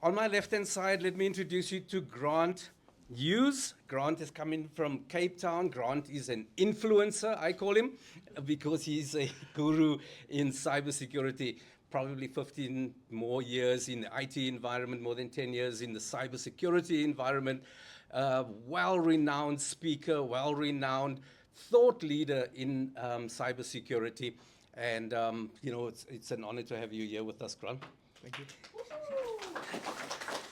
On my left-hand side, let me introduce you to Grant Hughes. Grant is coming from Cape Town. Grant is an influencer, I call him, because he's a guru in cybersecurity. Probably 15 more years in the IT environment, more than 10 years in the cybersecurity environment. Well-renowned speaker, well-renowned thought leader in cybersecurity. And, it's an honor to have you here with us, Grant. Thank you.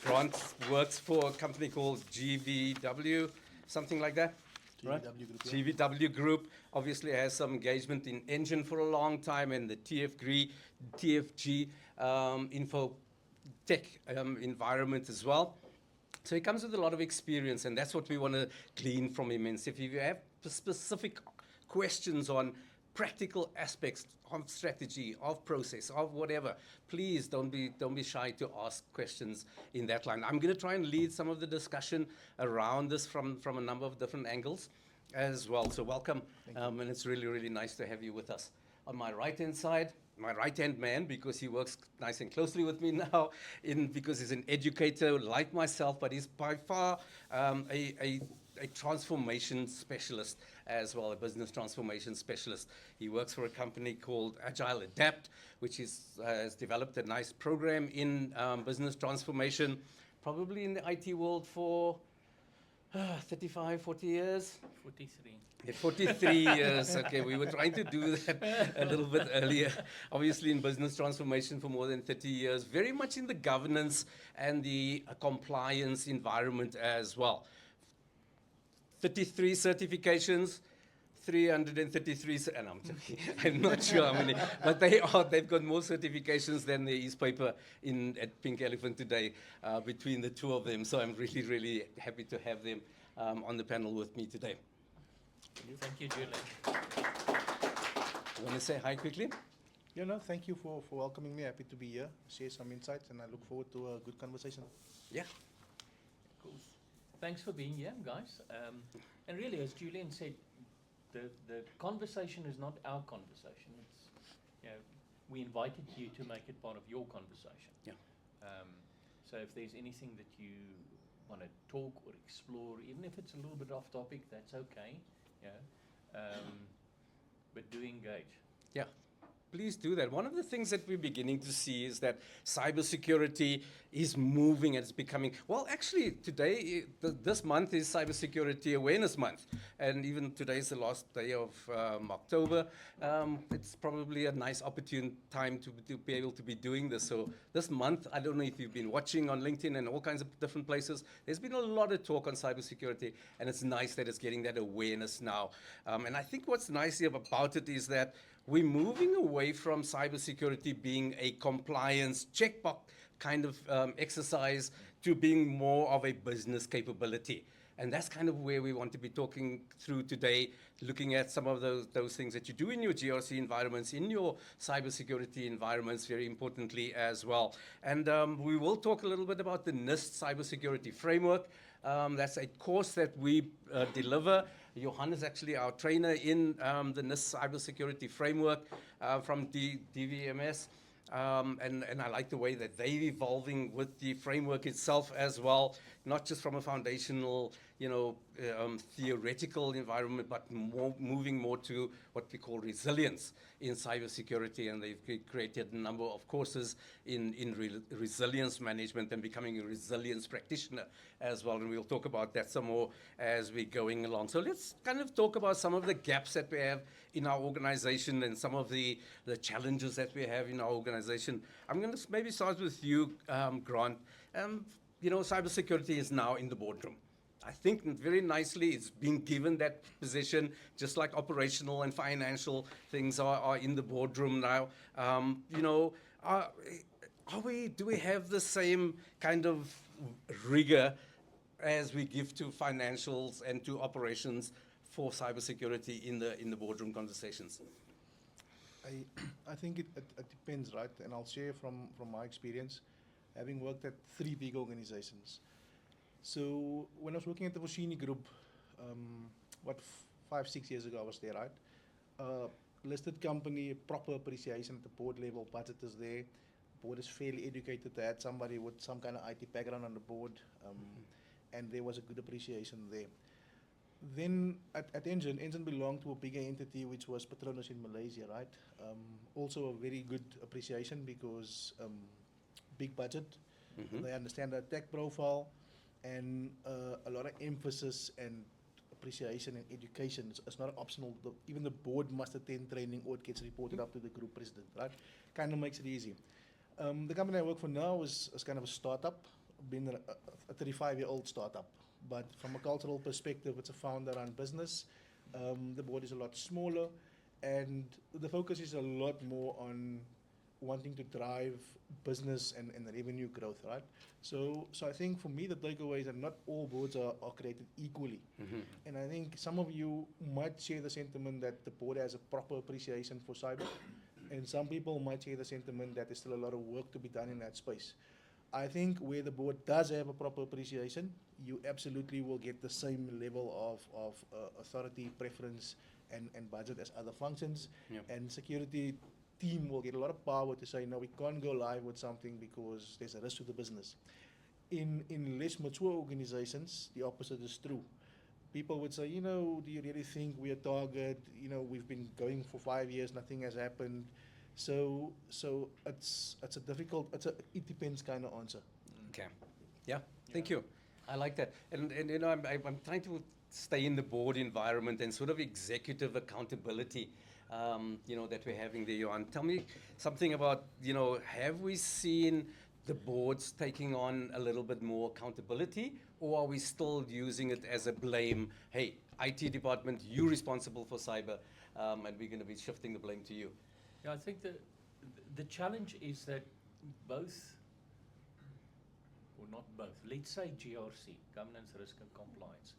Grant works for a company called GVW, something like that. Right? GVW Group. Yeah. GVW Group obviously has some engagement in Engine for a long time, and the TFG info tech environment as well. So he comes with a lot of experience, and that's what we want to glean from him. And so if you have specific questions on practical aspects of strategy, of process, of whatever, please don't be shy to ask questions in that line. I'm going to try and lead some of the discussion around this from a number of different angles as well. So welcome, and it's really, really nice to have you with us. On my right-hand side, my right-hand man, because he works nice and closely with me now, because he's an educator like myself, but he's by far a transformation specialist as well, a business transformation specialist. He works for a company called Agile Adapt, which has developed a nice program in business transformation, probably in the IT world for 35, 40 years? 43. Yeah, 43 years. Okay, we were trying to do that a little bit earlier. Obviously in business transformation for more than 30 years, very much in the governance and the compliance environment as well. 33 certifications, 333, and I'm joking, I'm not sure how many, but they've got more certifications than there is paper at Pink Elephant today between the two of them. So I'm really, really happy to have them on the panel with me today. Thank you, Julian. You want to say hi quickly? Yeah, no, thank you for welcoming me. Happy to be here, share some insights, and I look forward to a good conversation. Yeah. Cool. Thanks for being here, guys. And really, as Julian said, the conversation is not our conversation. It's, we invited you to make it part of your conversation. Yeah. So if there's anything that you want to talk or explore, even if it's a little bit off topic, that's okay. But do engage. Yeah. Please do that. One of the things that we're beginning to see is that cybersecurity is moving and it's becoming, well, actually today, this month is Cybersecurity Awareness Month. And even today is the last day of October. It's probably a nice opportune time to be able to be doing this. So this month, I don't know if you've been watching on LinkedIn and all kinds of different places, there's been a lot of talk on cybersecurity, and it's nice that it's getting that awareness now. And I think what's nice here about it is that we're moving away from cybersecurity being a compliance checkbox kind of exercise to being more of a business capability. And that's kind of where we want to be talking through today, looking at some of those things that you do in your GRC environments, in your cybersecurity environments, very importantly as well. And we will talk a little bit about the NIST Cybersecurity Framework. That's a course that we deliver. Johann is actually our trainer in the NIST Cybersecurity Framework from DVMS. And I like the way that they're evolving with the framework itself as well, not just from a foundational, theoretical environment, but moving more to what we call resilience in cybersecurity. And they've created a number of courses in resilience management and becoming a resilience practitioner as well. And we'll talk about that some more as we're going along. So let's kind of talk about some of the gaps that we have in our organization and some of the challenges that we have in our organization. I'm going to maybe start with you, Grant. Cybersecurity is now in the boardroom. I think very nicely it's been given that position, just like operational and financial things are in the boardroom now. Do we have the same kind of rigor as we give to financials and to operations for cybersecurity in the boardroom conversations? I think it depends, right? And I'll share from my experience, having worked at 3 big organizations. So when I was working at the Voshini Group, 5-6 years ago I was there, right? Listed company, proper appreciation at the board level, budget is there, board is fairly educated. They had somebody with some kind of IT background on the board, and there was a good appreciation there. Then at Engen belonged to a bigger entity which was Petronas in Malaysia, right? Also a very good appreciation because big budget, Mhm. they understand the attack profile, and a lot of emphasis and appreciation and education. It's not optional. Even the board must attend training or it gets reported up to the group president, right? Kind of makes it easy. The company I work for now is kind of a startup, been a 35-year-old startup. But from a cultural perspective, it's a founder-run business. The board is a lot smaller, and the focus is a lot more on wanting to drive business and revenue growth, right? So I think for me, the takeaway is that not all boards are created equally. Mhm. And I think some of you might share the sentiment that the board has a proper appreciation for cyber, and some people might share the sentiment that there's still a lot of work to be done in that space. I think where the board does have a proper appreciation, you absolutely will get the same level of authority, preference, and budget as other functions. Yep. And security team will get a lot of power to say, no, we can't go live with something because there's a risk to the business. In less mature organizations, the opposite is true. People would say, do you really think we're a target? We've been going for 5 years, nothing has happened. So it's a difficult, it depends kind of answer. Okay. Yeah. Thank you. I like that. And I'm trying to stay in the board environment and sort of executive accountability, that we're having there, Johann. Tell me something about, have we seen the boards taking on a little bit more accountability, or are we still using it as a blame? Hey, IT department, you're responsible for cyber, and we're going to be shifting the blame to you. Yeah, I think the challenge is that both, or not both, let's say GRC, governance, risk and compliance,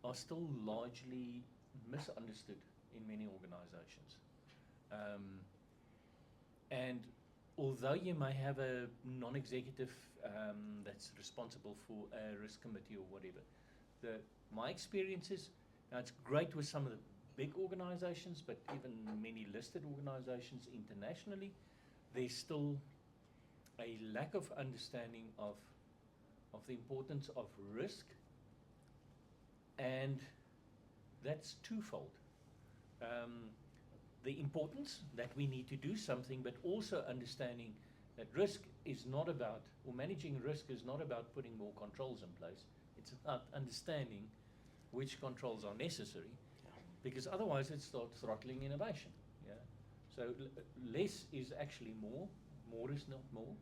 are still largely misunderstood in many organizations. And although you may have a non-executive that's responsible for a risk committee or whatever, my experience is, now it's great with some of the big organizations, but even many listed organizations internationally, there's still a lack of understanding of the importance of risk, and that's twofold. The importance that we need to do something, but also understanding that risk is not about, or managing risk is not about putting more controls in place. It's about understanding which controls are necessary, because otherwise it starts throttling innovation. Yeah. So less is actually more is not more.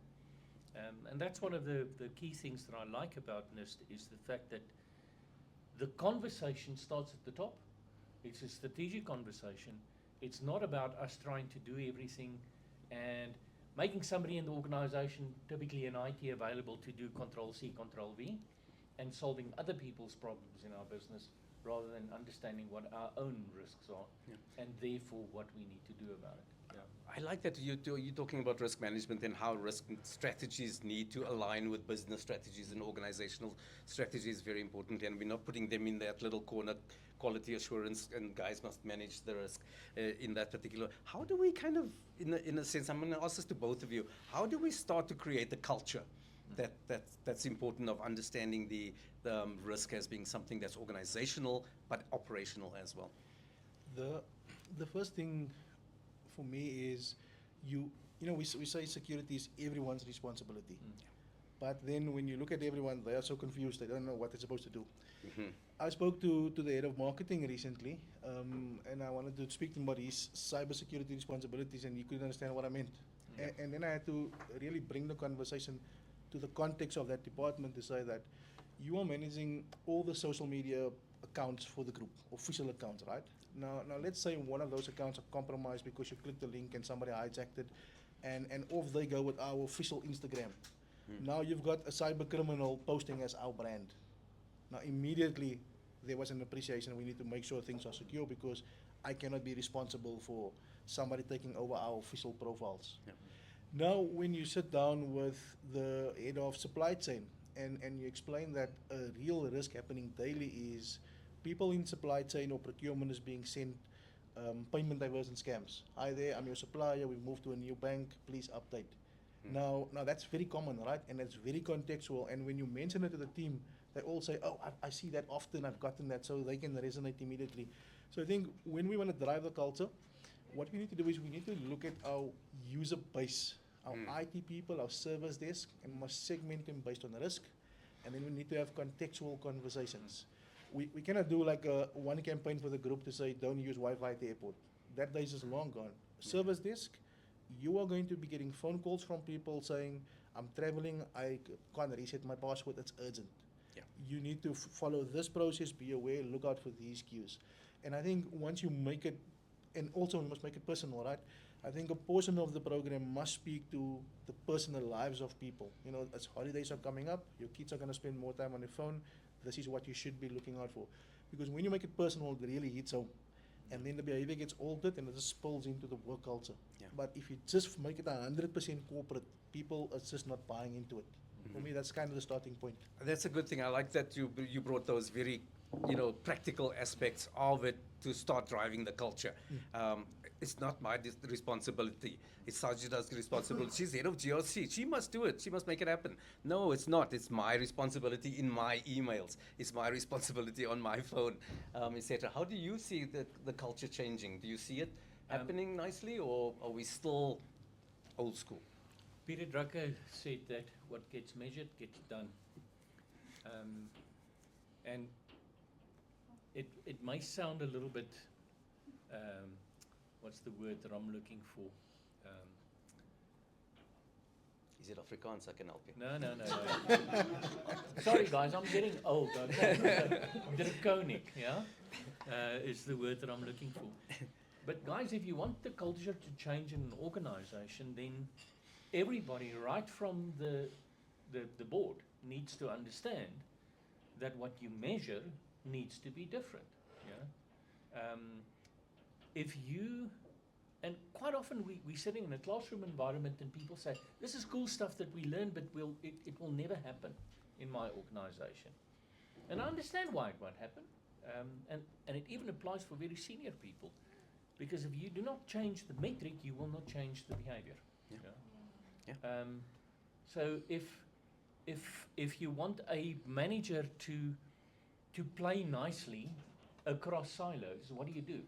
And that's one of the key things that I like about NIST, is the fact that the conversation starts at the top. It's a strategic conversation. It's not about us trying to do everything and making somebody in the organization, typically in IT, available to do Control-C, Control-V, and solving other people's problems in our business, rather than understanding what our own risks are, and therefore what we need to do about it. I like that you're talking about risk management and how risk strategies need to align with business strategies, and organizational strategy is very important, and we're not putting them in that little corner, quality assurance, and guys must manage the risk in that particular. How do we kind of, in a sense, I'm going to ask this to both of you, how do we start to create a culture that's important, of understanding the risk as being something that's organizational but operational as well? The first thing for me is, we say security is everyone's responsibility. But then when you look at everyone, they are so confused, they don't know what they're supposed to do. Mm-hmm. I spoke to the head of marketing recently, and I wanted to speak to him about his cybersecurity responsibilities, and he couldn't understand what I meant. And then I had to really bring the conversation to the context of that department to say that you are managing all the social media accounts for the group, official accounts, right? Now let's say one of those accounts are compromised because you clicked the link and somebody hijacked it, and off they go with our official Instagram. Now you've got a cyber criminal posting as our brand. Now immediately there was an appreciation, we need to make sure things are secure, because I cannot be responsible for somebody taking over our official profiles. Yeah. Now when you sit down with the head of supply chain and you explain that a real risk happening daily is people in supply chain or procurement is being sent payment diversion scams. Hi there, I'm your supplier, we've moved to a new bank, please update. Now that's very common, right? And it's very contextual. And when you mention it to the team, they all say, oh, I see that often, I've gotten that, so they can resonate immediately. So I think when we want to drive the culture, what we need to do is we need to look at our user base, our IT people, our service desk, and we must segment them based on risk. And then we need to have contextual conversations. We cannot do like one campaign for the group to say, don't use Wi-Fi at the airport. That days is long gone. Service desk, you are going to be getting phone calls from people saying, I'm traveling, I can't reset my password, it's urgent. Yeah. You need to follow this process, be aware, look out for these cues. And I think once you make it, and also we must make it personal, right? I think a portion of the program must speak to the personal lives of people. You know, as holidays are coming up, your kids are going to spend more time on their phone. This is what you should be looking out for. Because when you make it personal, it really hits home. And then the behavior gets altered and it just spills into the work culture. Yeah. But if you just make it 100% corporate, people are just not buying into it. For me, that's kind of the starting point. That's a good thing. I like that you brought those very, practical aspects of it to start driving the culture. It's not my responsibility. It's Sajita's responsibility. She's head of GRC. She must do it. She must make it happen. No, it's not. It's my responsibility in my emails. It's my responsibility on my phone, etc. How do you see the culture changing? Do you see it happening nicely, or are we still old school? Peter Drucker said that what gets measured gets done. And it may sound a little bit, what's the word that I'm looking for? Is it Afrikaans? I can help you. No. Sorry guys, I'm getting old. Draconic, yeah? Is the word that I'm looking for. But guys, if you want the culture to change in an organization, then everybody, right from the board, needs to understand that what you measure needs to be different. Yeah? If you, and quite often we're sitting in a classroom environment and people say, this is cool stuff that we learn, but it will never happen in my organization. And I understand why it won't happen. And it even applies for very senior people. Because if you do not change the metric, you will not change the behavior. Yeah. Yeah? Yeah. So if you want a manager to play nicely across silos, what do?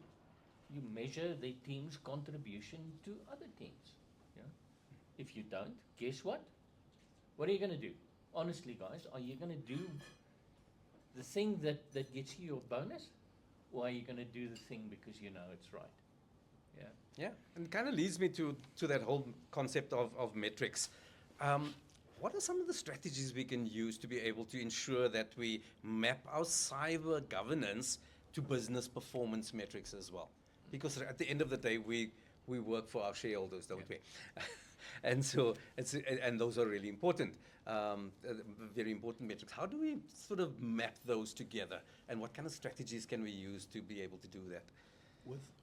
You measure the team's contribution to other teams. Yeah? If you don't, guess what? What are you going to do? Honestly, guys, are you going to do the thing that gets you your bonus? Or are you going to do the thing because you know it's right? Yeah. Yeah, and it kind of leads me to that whole concept of metrics. What are some of the strategies we can use to be able to ensure that we map our cyber governance to business performance metrics as well? Because at the end of the day, we work for our shareholders, don't we? And so, and those are really important, very important metrics. How do we sort of map those together? And what kind of strategies can we use to be able to do that?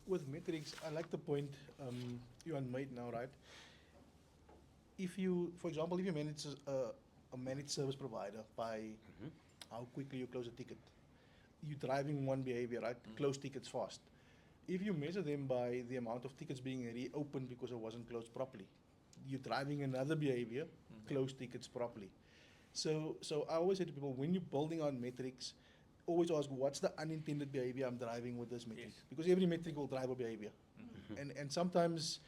With metrics, I like the point Johann made now, right? If you, for example, if you manage a managed service provider by how quickly you close a ticket, you're driving one behavior, right? Close tickets fast. If you measure them by the amount of tickets being reopened because it wasn't closed properly, you're driving another behavior, close tickets properly. So I always say to people, when you're building on metrics, always ask, what's the unintended behavior I'm driving with this metric? Yes. Because every metric will drive a behavior. And sometimes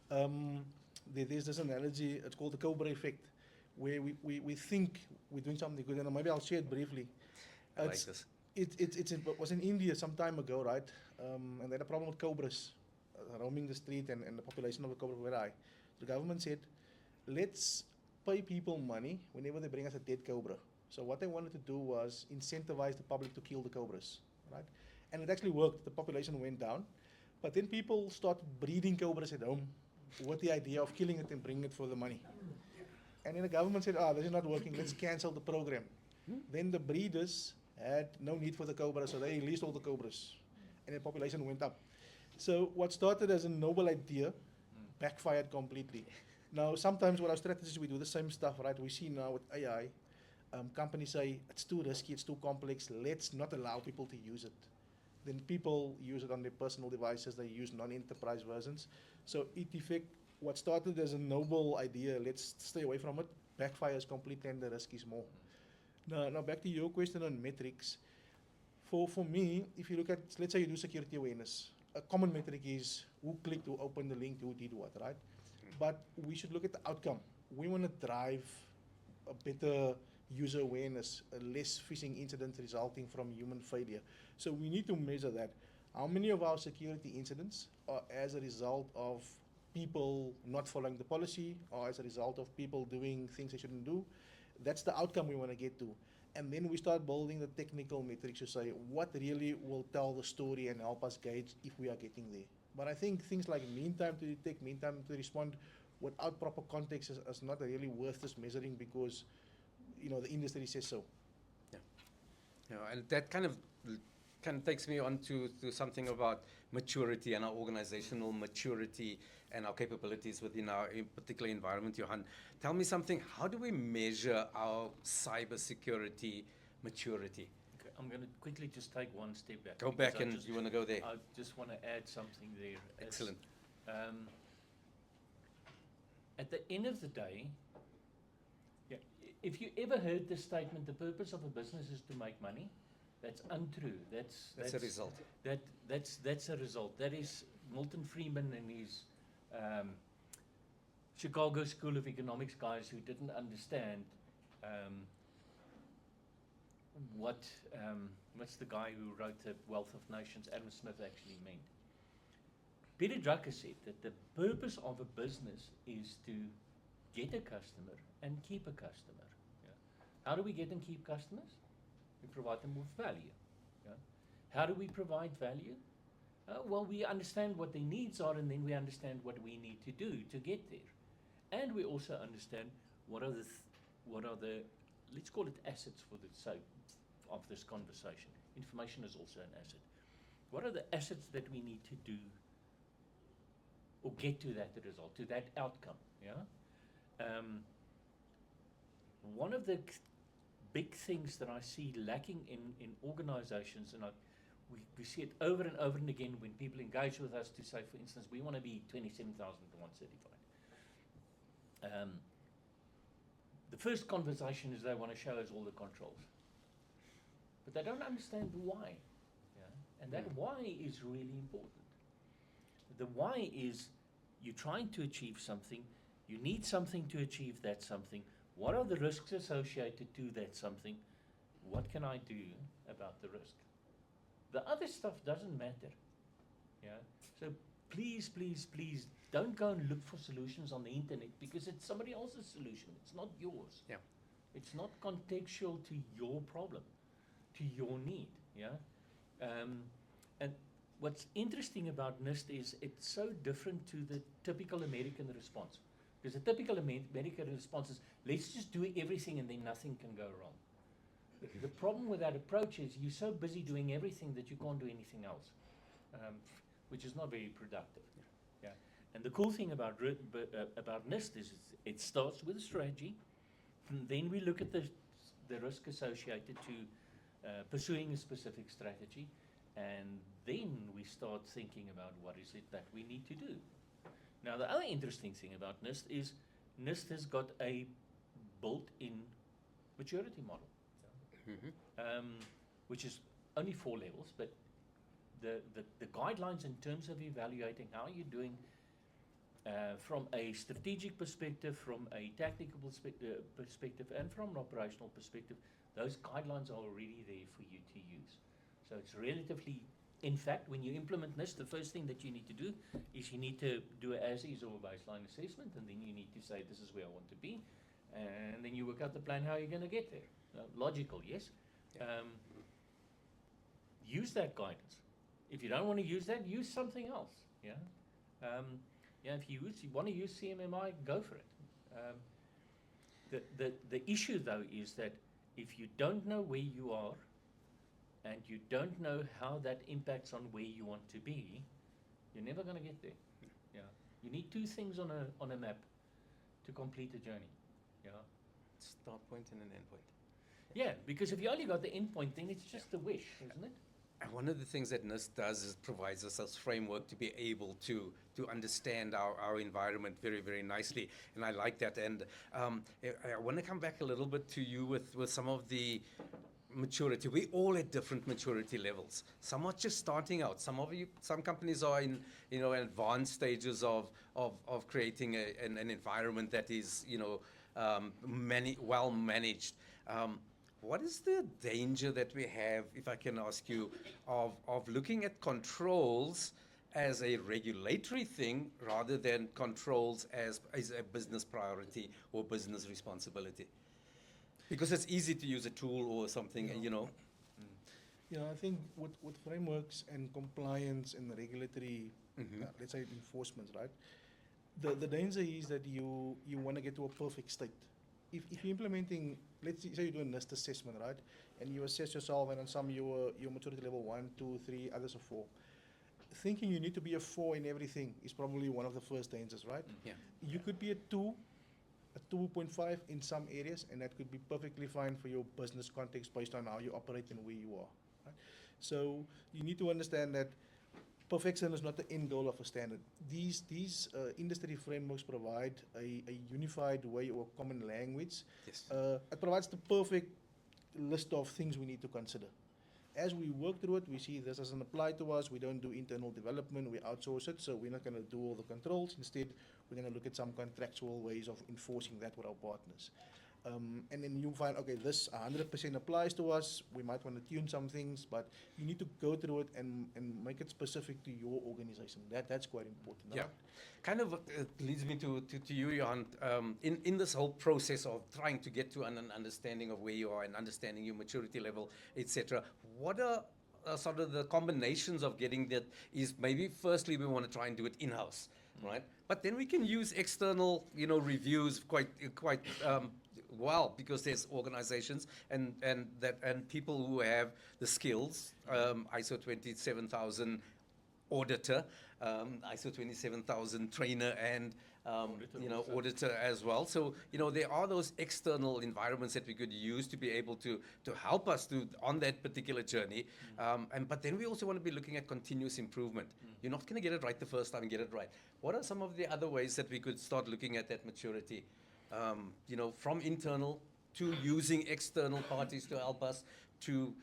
there's this analogy, it's called the Cobra effect, where we think we're doing something good, and maybe I'll share it briefly. I like this. It was in India some time ago, right? And they had a problem with cobras roaming the street, and the population of the cobra were very high. The government said, let's pay people money whenever they bring us a dead cobra. So what they wanted to do was incentivize the public to kill the cobras, right? And it actually worked. The population went down. But then people started breeding cobras at home with the idea of killing it and bringing it for the money. And then the government said, this is not working, let's cancel the program. Then the breeders had no need for the cobra, so they released all the cobras. And the population went up. So what started as a noble idea backfired completely. Now, sometimes with our strategies, we do the same stuff, right? We see now with AI, companies say, it's too risky, it's too complex, let's not allow people to use it. then people use it on their personal devices, they use non-enterprise versions. So it effect, what started as a noble idea, let's stay away from it, backfires completely and the risk is more. Now back to your question on metrics. For me, if you look at, let's say you do security awareness, a common metric is who clicked, who opened the link, who did what, right? But we should look at the outcome. We want to drive a better user awareness, less phishing incidents resulting from human failure. So we need to measure that. How many of our security incidents are as a result of people not following the policy or as a result of people doing things they shouldn't do? That's the outcome we want to get to. And then we start building the technical metrics to say what really will tell the story and help us gauge if we are getting there. But I think things like mean time to detect, mean time to respond, without proper context is not really worth us measuring because, you know, the industry says so. Yeah. You know, and that kind of takes me on to something about maturity and our organizational maturity and our capabilities within our particular environment. Johann, tell me something. How do we measure our cybersecurity maturity? Okay, I'm going to quickly just take one step back. Go because back, and you want to go there? I just want to add something there. Excellent. At the end of the day, yeah, if you ever heard the statement, the purpose of a business is to make money, that's untrue. That's a result. That's a result. That is Milton Friedman and his Chicago School of Economics guys who didn't understand what's the guy who wrote The Wealth of Nations, Adam Smith, actually meant. Peter Drucker said that the purpose of a business is to get a customer and keep a customer. Yeah. How do we get and keep customers? We provide them with value. Yeah. How do we provide value? Well, we understand what their needs are, and then we understand what we need to do to get there. And we also understand what are the let's call it assets for the sake of this conversation. Information is also an asset. What are the assets that we need to do or get to that result, to that outcome? Yeah. One of the big things that I see lacking in organizations, and we see it over and over and again when people engage with us to say, for instance, we want to be 27,001 certified. The first conversation is they want to show us all the controls. But they don't understand the why. Yeah? And that why is really important. The why is you're trying to achieve something, you need something to achieve that something. What are the risks associated to that something? What can I do about the risk? The other stuff doesn't matter. Yeah? So please, please, please don't go and look for solutions on the internet because it's somebody else's solution. It's not yours. Yeah. It's not contextual to your problem, to your need. Yeah. And what's interesting about NIST is it's so different to the typical American response. Because the typical American response is, let's just do everything and then nothing can go wrong. The problem with that approach is you're so busy doing everything that you can't do anything else, which is not very productive. Yeah. And the cool thing about NIST is it starts with a strategy, and then we look at the risk associated to pursuing a specific strategy, and then we start thinking about what is it that we need to do. Now, the other interesting thing about NIST is NIST has got a built-in maturity model, which is only 4 levels, but the guidelines in terms of evaluating how you're doing from a strategic perspective, from a tactical perspective, and from an operational perspective, those guidelines are already there for you to use. So it's relatively, in fact, when you implement NIST, the first thing that you need to do is you need to do an as-is or a baseline assessment, and then you need to say, this is where I want to be, and then you work out the plan how you're going to get there. Logical, yes? Yeah. Use that guidance. If you don't want to use that, use something else. Yeah. If you want to use CMMI, go for it. The issue though is that if you don't know where you are, and you don't know how that impacts on where you want to be, you're never going to get there. Yeah. You need 2 things on a map to complete a journey. Yeah. Start point and an end point. Yeah, because if you only got the end point, then it's just a wish, isn't it? And one of the things that NIST does is provides us a framework to be able to understand our environment very, very nicely. And I like that. And I want to come back a little bit to you with some of the maturity. We all at different maturity levels. Some are just starting out. Some companies are in advanced stages of creating an environment that is well managed. What is the danger that we have, if I can ask you, of looking at controls as a regulatory thing rather than controls as a business priority or business responsibility? Because it's easy to use a tool or something, I think with frameworks and compliance and regulatory, let's say enforcement, right? The danger is that you want to get to a perfect state. If you're implementing, let's say you do a NIST assessment, right? And you assess yourself, and on some your maturity level 1, 2, 3, others are 4. Thinking you need to be a 4 in everything is probably one of the first dangers, right? Yeah. You could be a 2, a 2.5 in some areas, and that could be perfectly fine for your business context based on how you operate and where you are. Right? So you need to understand that perfection is not the end goal of a standard. These industry frameworks provide a unified way or common language. Yes. It provides the perfect list of things we need to consider. As we work through it, we see this doesn't apply to us. We don't do internal development. We outsource it. So we're not going to do all the controls. Instead, we're going to look at some contractual ways of enforcing that with our partners. And then you find, okay, this 100% applies to us. We might want to tune some things, but you need to go through it and make it specific to your organization. That's quite important. Yeah. Right? Kind of leads me to you, Johann. In this whole process of trying to get to an understanding of where you are and understanding your maturity level, etc., what are sort of the combinations of getting that? Is maybe firstly we want to try and do it in-house, right? But then we can use external, reviews quite well, because there's organizations and people who have the skills, ISO 27000 auditor, ISO 27000 trainer, and auditor as well. So there are those external environments that we could use to be able to help us on that particular journey. But then we also want to be looking at continuous improvement. You're not going to get it right the first time and get it right. What are some of the other ways that we could start looking at that maturity? From internal to using external parties to help us to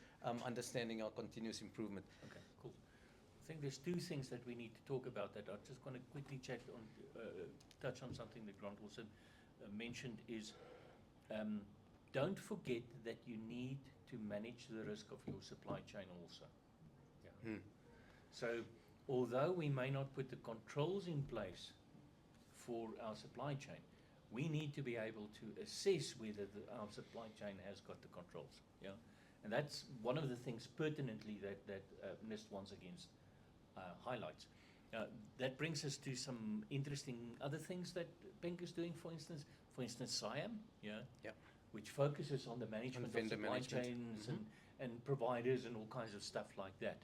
understanding our continuous improvement. Okay, cool. I think there's two things that we need to talk about that I'm just going to quickly touch on something that Grant also mentioned is don't forget that you need to manage the risk of your supply chain also. Yeah. So although we may not put the controls in place for our supply chain, we need to be able to assess whether our supply chain has got the controls. Yeah, and that's one of the things pertinently that NIST once again highlights. That brings us to some interesting other things that Pink is doing. For instance, SIAM, which focuses on the management of supply chains and providers and all kinds of stuff like that.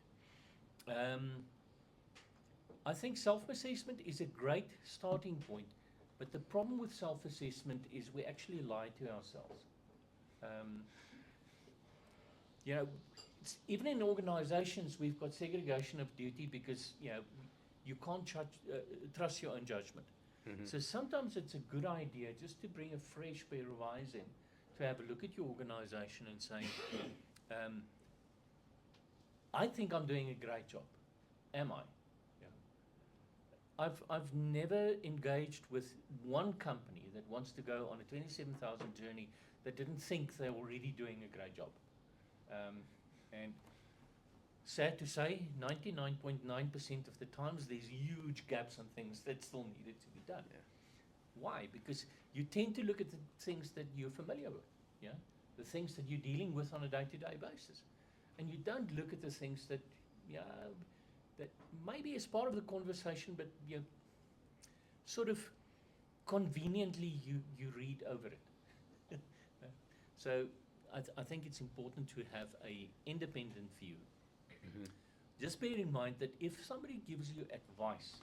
I think self-assessment is a great starting point. But the problem with self-assessment is we actually lie to ourselves. Even in organizations, we've got segregation of duty because you can't trust your own judgment. So sometimes it's a good idea just to bring a fresh pair of eyes in, to have a look at your organization and say, I think I'm doing a great job. Am I? I've never engaged with one company that wants to go on a 27,000 journey that didn't think they were already doing a great job. And sad to say, 99.9% of the times there's huge gaps and things that still needed to be done. Yeah. Why? Because you tend to look at the things that you're familiar with, the things that you're dealing with on a day-to-day basis. And you don't look at the things that, that maybe is part of the conversation, but sort of conveniently you read over it. So I think it's important to have an independent view. Just bear in mind that if somebody gives you advice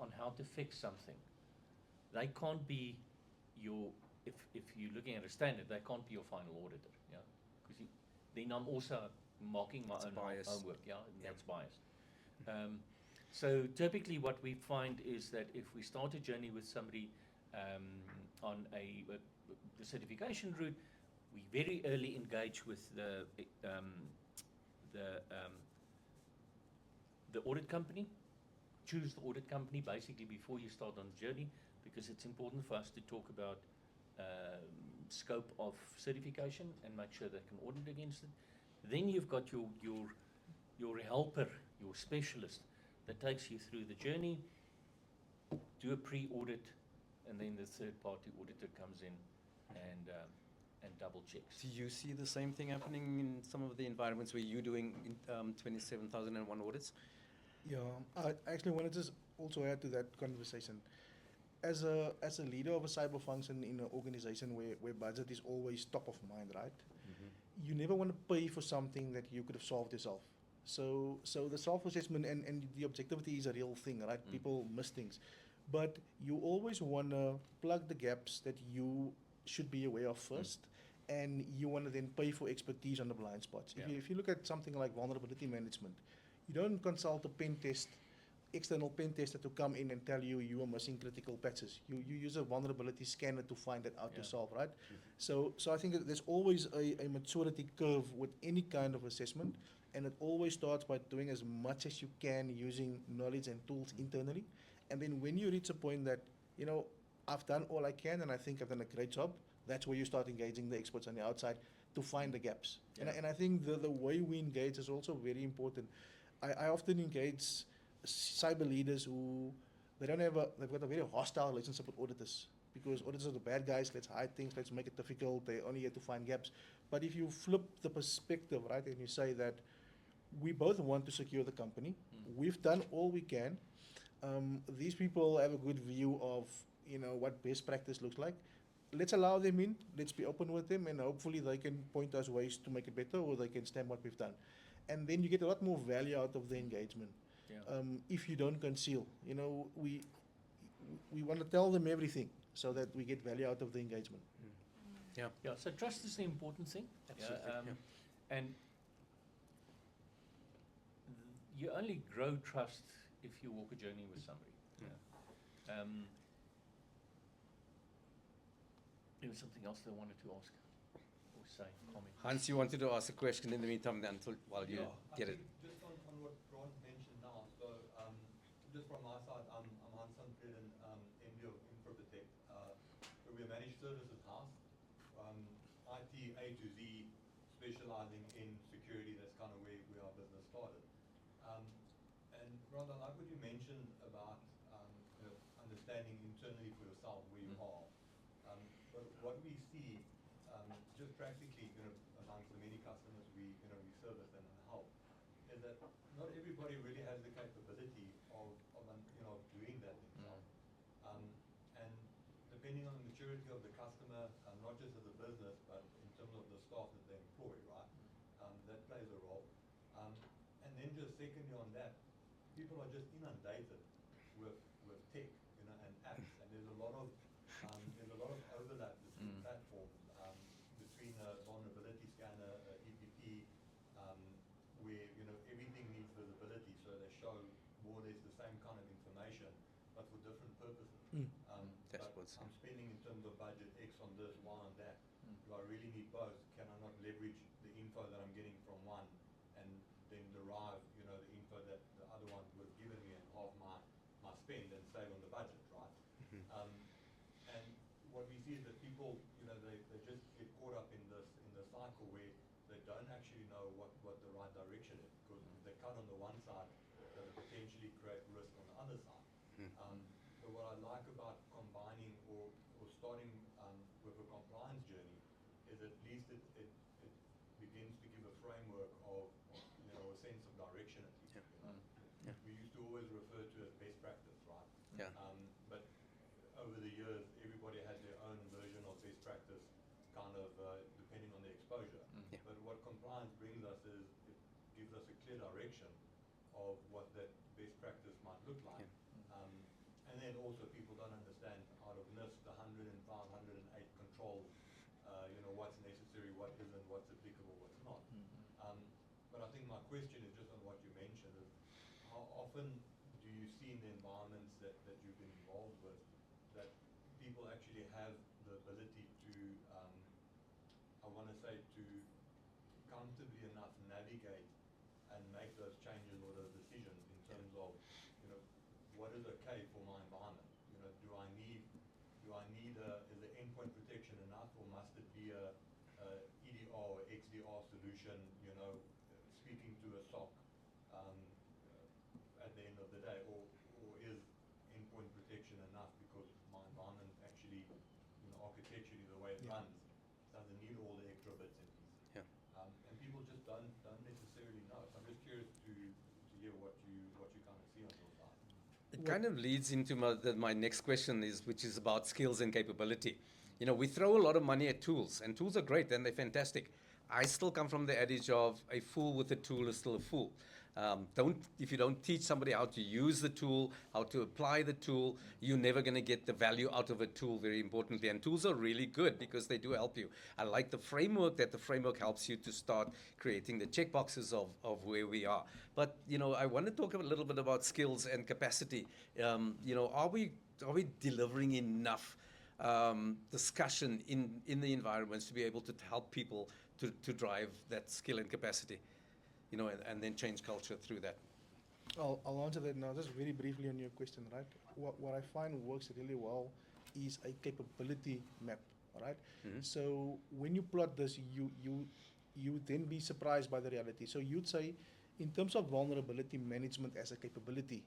on how to fix something, they can't be if you're looking at a standard, they can't be your final auditor. Because then I'm also marking my It's own biased. homework, yeah, and that's biased. So typically what we find is that if we start a journey with somebody on the certification route, we very early engage with the audit company, choose the audit company basically before you start on the journey, because it's important for us to talk about scope of certification and make sure they can audit against it. Then you've got your helper, your specialist that takes you through the journey, do a pre-audit, and then the third-party auditor comes in and double checks. Do you see the same thing happening in some of the environments where you're doing 27,001 audits? Yeah, I actually wanted to also add to that conversation. As a leader of a cyber function in an organization where budget is always top of mind, right? You never want to pay for something that you could have solved yourself. So the self-assessment and the objectivity is a real thing, right? People miss things. But you always want to plug the gaps that you should be aware of first, and you want to then pay for expertise on the blind spots. Yeah. If you look at something like vulnerability management, you don't consult a external pen tester to come in and tell you you are missing critical patches. You use a vulnerability scanner to find that out yourself, right? So I think that there's always a maturity curve with any kind of assessment, and it always starts by doing as much as you can using knowledge and tools internally. And then when you reach a point that, I've done all I can and I think I've done a great job, that's where you start engaging the experts on the outside to find the gaps. Yeah. And I think the way we engage is also very important. I often engage cyber leaders who they've got a very hostile relationship with auditors, because auditors are the bad guys. Let's hide things, let's make it difficult, they're only here to find gaps. But if you flip the perspective, right, and you say that we both want to secure the company, we've done all we can, these people have a good view of what best practice looks like, let's allow them in, let's be open with them, and hopefully they can point us ways to make it better, or they can stamp what we've done. And then you get a lot more value out of the engagement. Yeah. If you don't conceal, we want to tell them everything so that we get value out of the engagement. Yeah. Yeah, so trust is the important thing. Absolutely, And you only grow trust if you walk a journey with somebody. There was something else that I wanted to ask or say, comment. Hans, you wanted to ask a question in the meantime, while you get it. Just on what Grant mentioned now, so just from my side, I'm Hans Sanfrieden, MD of InfraProtect. So we're a managed services house, IT A to Z, specializing in security. That's kind of where our business started. And Grant, I like what you mentioned about understanding internally for yourself where you are. But what we see, just practically, amongst the many customers we service and help, is that not everybody really has the capability of doing that themselves. And depending on the maturity of the customer, not just as a business, but in terms of the staff that they employ, right? That plays a role. And then just secondly on that, people are just inundated with tech, and apps, and there's a lot of overlap between platforms, between a vulnerability scanner, EPP, where everything needs visibility, so they show more or less the same kind of information, but for different purposes. But I'm spending in terms of budget X on this, Y on that. Do I really need both? Can I not leverage the info that I'm getting from one and then derive the info that the other one would have given me and half my spend and save on the budget, right? And what we see is that people, they just get caught up in this cycle where they don't actually know what the right direction is, because if they cut on the one side, they'll potentially create risk on the other side. But what I like about combining or starting with a compliance journey is at least it begins to give a framework of a sense of direction at least. We used to always refer to as best practice, right? Yeah. But over the years, everybody had their own version of best practice, kind of depending on their exposure. Yeah. But what compliance brings us is it gives us a clear direction of what that best practice might look like. And then also people don't understand out of NIST, the 105, 108 controls, what's necessary, what isn't, what's applicable, what's not. but I think my question is just on what you mentioned, is how often do you see in the environments that you've been involved with that people actually have the ability to, I want to say, to comfortably enough navigate and make those changes or those decisions in terms of, you know, what is okay for my environment? You know, do I need is the endpoint protection enough, or must it be a EDR or XDR solution, you know, speaking to a SOC at the end of the day, or is endpoint protection enough because my environment actually, you know, architecturally the way it runs doesn't need all the extra bits and pieces. Yeah. And people just don't necessarily know. So I'm just curious to hear what you kind of see on your side. It kind of leads into my next question, which is about skills and capability. You know, we throw a lot of money at tools, and tools are great and they're fantastic. I still come from the adage of a fool with a tool is still a fool. If you don't teach somebody how to use the tool, how to apply the tool, you're never going to get the value out of a tool, very importantly. And tools are really good because they do help you. I like the framework, that the framework helps you to start creating the checkboxes of where we are. But, you know, I want to talk a little bit about skills and capacity. You know, are we delivering enough discussion in the environments to be able to help people to drive that skill and capacity, you know, and then change culture through that? I'll answer that now, just very briefly on your question, right? What I find works really well is a capability map, right? Mm-hmm. So when you plot this, you would then be surprised by the reality. So you'd say, in terms of vulnerability management as a capability,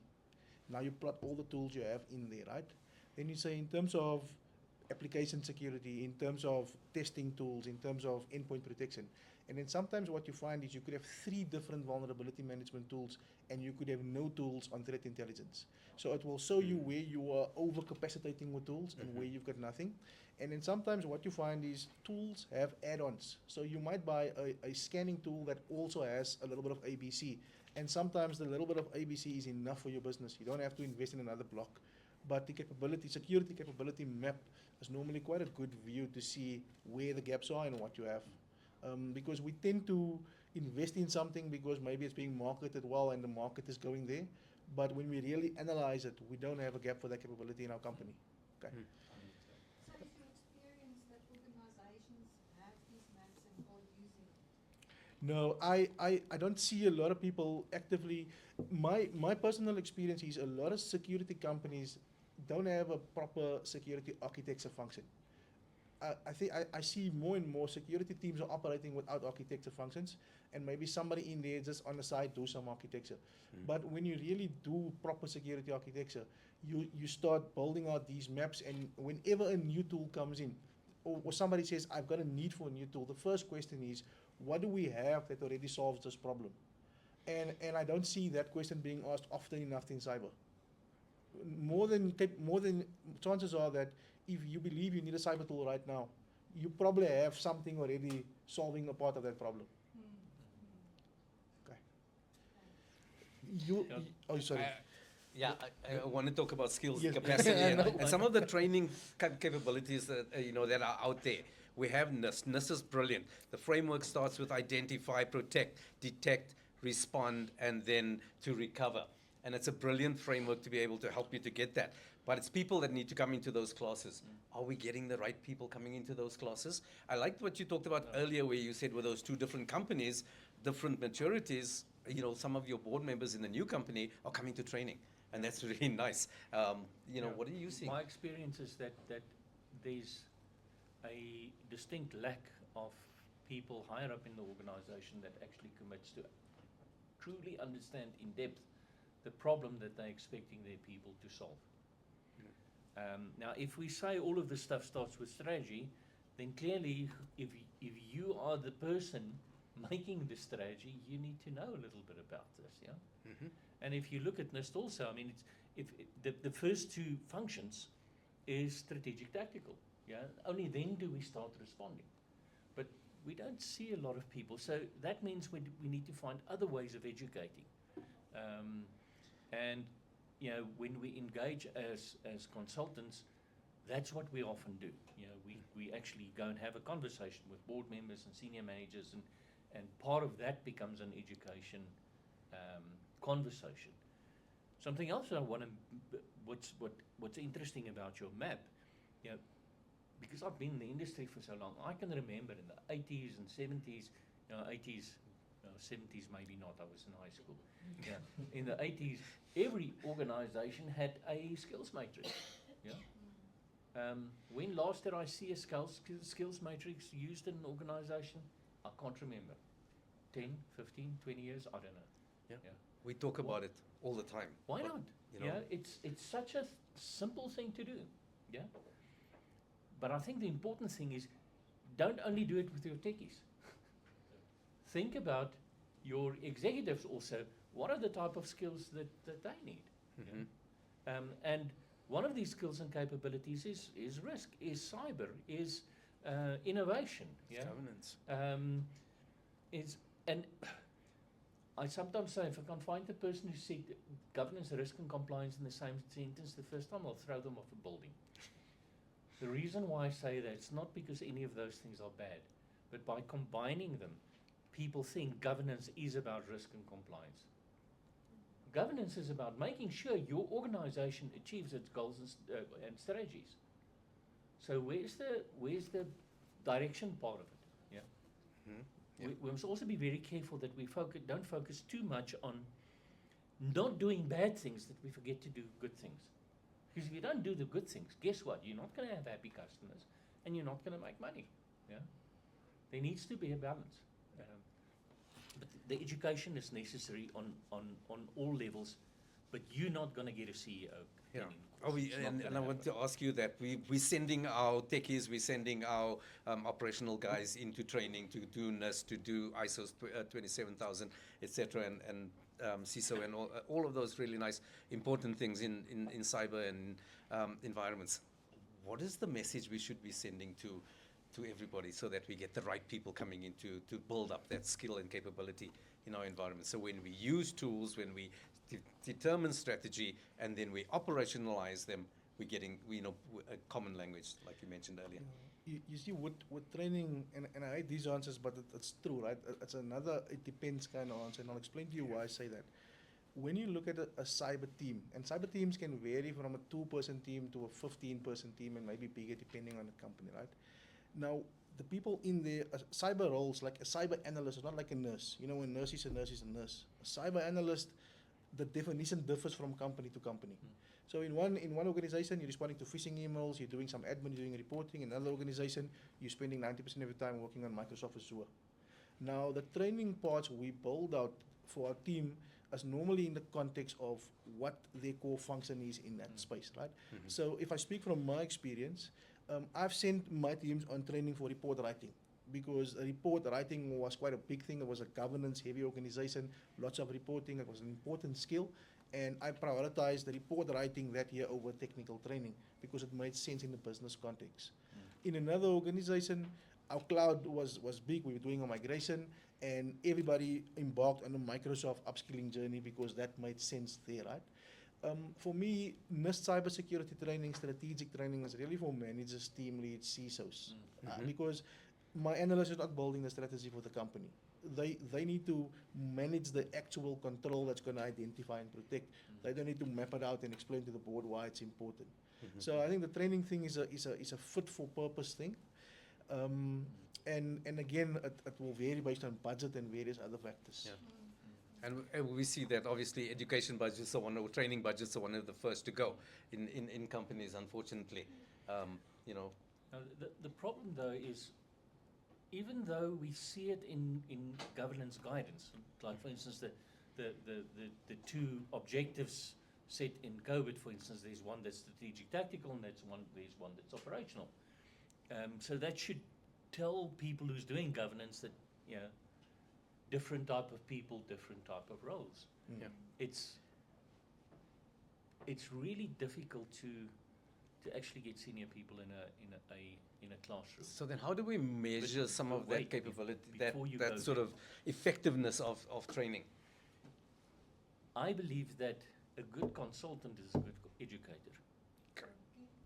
now you plot all the tools you have in there, right? Then you say, in terms of application security, in terms of testing tools, in terms of endpoint protection. And then sometimes what you find is you could have 3 different vulnerability management tools, and you could have no tools on threat intelligence. So it will show you where you are overcapacitating with tools and where you've got nothing. And then sometimes what you find is tools have add-ons. So you might buy a scanning tool that also has a little bit of ABC. And sometimes the little bit of ABC is enough for your business. You don't have to invest in another block. But the security capability map is normally quite a good view to see where the gaps are and what you have. Because we tend to invest in something because maybe it's being marketed well and the market is going there. But when we really analyze it, we don't have a gap for that capability in our company. Okay. So is your experience that organizations have these maps and are using it? No, I don't see a lot of people actively. My personal experience is a lot of security companies don't have a proper security architecture function. I think I see more and more security teams are operating without architecture functions, and maybe somebody in there just on the side do some architecture. But when you really do proper security architecture, you start building out these maps, and whenever a new tool comes in, or somebody says, I've got a need for a new tool, the first question is, what do we have that already solves this problem? And I don't see that question being asked often enough in cyber. More than chances are that if you believe you need a cyber tool right now, you probably have something already solving a part of that problem. Okay. Sorry. I want to talk about skills, Yes. capacity, I and, know. and some of the training capabilities that that are out there. We have NIST. NIST is brilliant. The framework starts with identify, protect, detect, respond, and then to recover. And it's a brilliant framework to be able to help you to get that. But it's people that need to come into those classes. Are we getting the right people coming into those classes? I liked what you talked about earlier, where you said with those 2 different companies, different maturities, some of your board members in the new company are coming to training. And that's really nice. What are you seeing? My experience is that there's a distinct lack of people higher up in the organization that actually commits to truly understand in depth the problem that they're expecting their people to solve. Now, if we say all of this stuff starts with strategy, then clearly, if you are the person making the strategy, you need to know a little bit about this, yeah? Mm-hmm. And if you look at NIST also, I mean, the first 2 functions is strategic tactical, yeah? Only then do we start responding. But we don't see a lot of people, so that means we need to find other ways of educating. And when we engage as consultants, that's what we often do. We actually go and have a conversation with board members and senior managers and part of that becomes an education conversation. Something else I want to, what's interesting about your map, you know, because I've been in the industry for so long, I can remember in the 80s and 70s, 80s, 70s maybe not, I was in high school. Yeah. In the 80s, every organization had a skills matrix. Yeah. When last did I see a skills matrix used in an organization? I can't remember. 10, 15, 20 years? I don't know. Yeah. Yeah. We talk about it all the time. Why but, not? you know, Yeah, it's such a simple thing to do. Yeah. But I think the important thing is, don't only do it with your techies. Think about your executives also. What are the type of skills that they need? Mhm. Yeah? And one of these skills and capabilities is risk, is cyber, is innovation. It's Yeah. governance. And I sometimes say, if I can find the person who said governance, risk, and compliance in the same sentence the first time, I'll throw them off a building. The reason why I say that, it's not because any of those things are bad, but by combining them, people think governance is about risk and compliance. Governance is about making sure your organization achieves its goals and strategies. So where's the direction part of it? Yeah. Mhm. Yeah. We must also be very careful that we don't focus too much on not doing bad things, that we forget to do good things. Because if you don't do the good things, guess what? You're not going to have happy customers, and you're not going to make money. Yeah, there needs to be a balance. But the education is necessary on all levels. But you're not going to get a CEO. Yeah. training Oh, course. It's not and gonna I want happen. to ask you that we're sending our techies, we're sending our operational guys into training to do NIST, to do ISO 27000, etc., and CISO, and all of those really nice, important things in cyber and environments. What is the message we should be sending to everybody so that we get the right people coming in to build up that skill and capability in our environment? So when we use tools, when we determine strategy, and then we operationalize them, we're getting a common language, like you mentioned earlier. You see, with training, and I hate these answers, but it's true, right? It's another, it depends kind of answer, and I'll explain to you why I say that. When you look at a cyber team, and cyber teams can vary from a 2-person team to a 15-person team, and maybe bigger depending on the company, right? Now, the people in there, cyber roles, like a cyber analyst is not like a nurse. You know, a nurse is a nurse is a nurse. A cyber analyst, the definition differs from company to company. So in one organization, you're responding to phishing emails, you're doing some admin, you're doing reporting. In another organization, you're spending 90% of your time working on Microsoft Azure. Now, the training parts we build out for our team is normally in the context of what their core function is in that space, right? So if I speak from my experience, I've sent my teams on training for report writing, because report writing was quite a big thing. It was a governance-heavy organization, lots of reporting. It was an important skill, and I prioritized the report writing that year over technical training because it made sense in the business context. In another organization, our cloud was big. We were doing a migration, and everybody embarked on a Microsoft upskilling journey because that made sense there, right? For me, NIST cybersecurity training, strategic training is really for managers, team leads, CISOs, because my analyst is not building the strategy for the company. They need to manage the actual control that's going to identify and protect. They don't need to map it out and explain to the board why it's important. So I think the training thing is a fit for purpose thing. And again, it will vary based on budget and various other factors. Yeah. And we see that obviously education budgets are or training budgets are one of the first to go in companies, unfortunately. Now, the problem though is, even though we see it in governance guidance, like for instance the two objectives set in COVID, for instance, there's one that's strategic tactical, and there's one that's operational. So that should tell people who's doing governance that, different type of people, different type of roles. Yeah. It's really difficult to actually get senior people in a classroom. So then how do we measure some of that wait, capability, before you go that sort there. of effectiveness of training? I believe that a good consultant is a good educator.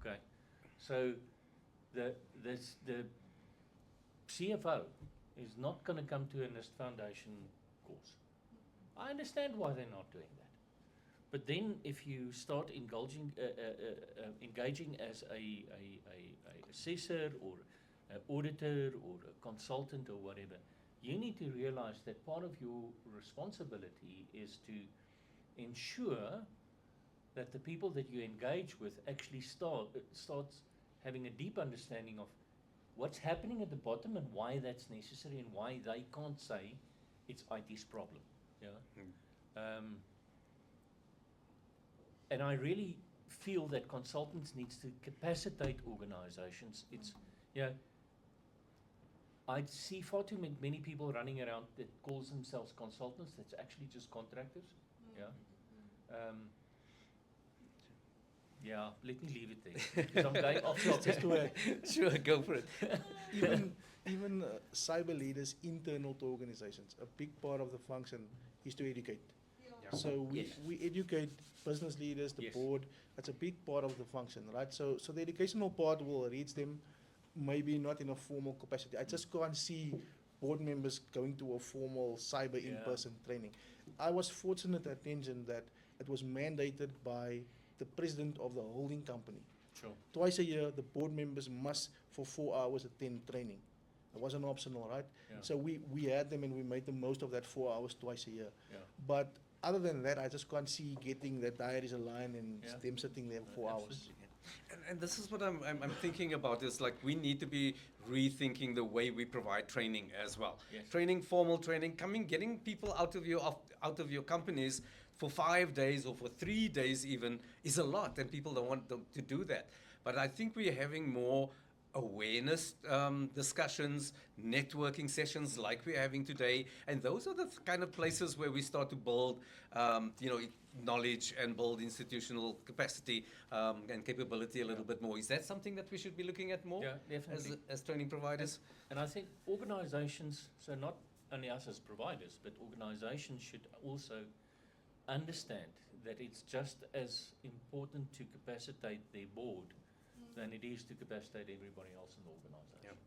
Okay, so the CFO is not going to come to a NIST Foundation course. I understand why they're not doing that. But then if you start engaging as a assessor or an auditor or a consultant or whatever, you need to realize that part of your responsibility is to ensure that the people that you engage with actually starts having a deep understanding of what's happening at the bottom and why that's necessary and why they can't say it's IT's problem. Yeah. And I really feel that consultants needs to capacitate organizations. It's, yeah, I see far too many people running around that calls themselves consultants. That's actually just contractors. Yeah. Yeah, let me leave it there. Because I'm going off topic. Just to add, Sure, go for it. even cyber leaders internal to organizations, a big part of the function is to educate. Yeah. So Yes. we educate business leaders, the Yes. board. That's a big part of the function, right? So the educational part will reach them, maybe not in a formal capacity. I just can't see board members going to a formal cyber Yeah. in-person training. I was fortunate at Tengen that it was mandated by the president of the holding company. Sure. Twice a year, the board members must, for 4 hours, attend training. It wasn't optional, right? Yeah. So we had them and we made the most of that 4 hours twice a year. Yeah. But other than that, I just can't see getting the diaries aligned and Yeah. them sitting there for 4 hours. Absolutely. And this is what I'm thinking about is like we need to be rethinking the way we provide training as well. Yes. Training, formal training, getting people out of your companies for 5 days or for 3 days even is a lot, and people don't want to do that. But I think we're having more awareness discussions, networking sessions like we're having today, and those are the kind of places where we start to build, knowledge and build institutional capacity and capability a little bit more. Is that something that we should be looking at more? Yeah, definitely. As training providers? And I think organizations, so not only us as providers, but organizations should also understand that it's just as important to capacitate their board than it is to capacitate everybody else in the organization.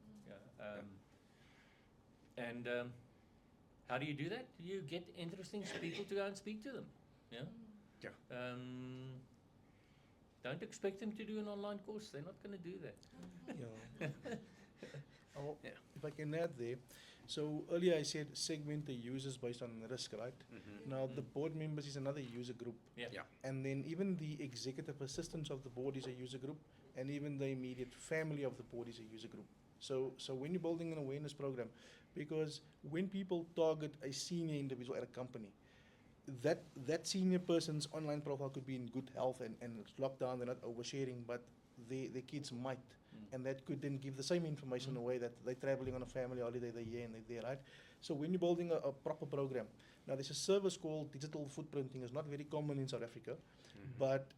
How do you do that? You get interesting people to go and speak to them. Yeah. Yeah. Don't expect them to do an online course. They're not going to do that. Yeah. Oh, Yeah. if I can add there, so earlier I said segment the users based on risk, right? Mm-hmm. Now the board members is another user group, Yeah. Yeah. and then even the executive assistants of the board is a user group, and even the immediate family of the board is a user group. So when you're building an awareness program, because when people target a senior individual at a company, that senior person's online profile could be in good health and it's locked down, they're not oversharing, but their kids might. And that could then give the same information away that they're traveling on a family holiday, they're here and they're there, right? So when you're building a proper program, now there's a service called digital footprinting. It's not very common in South Africa, but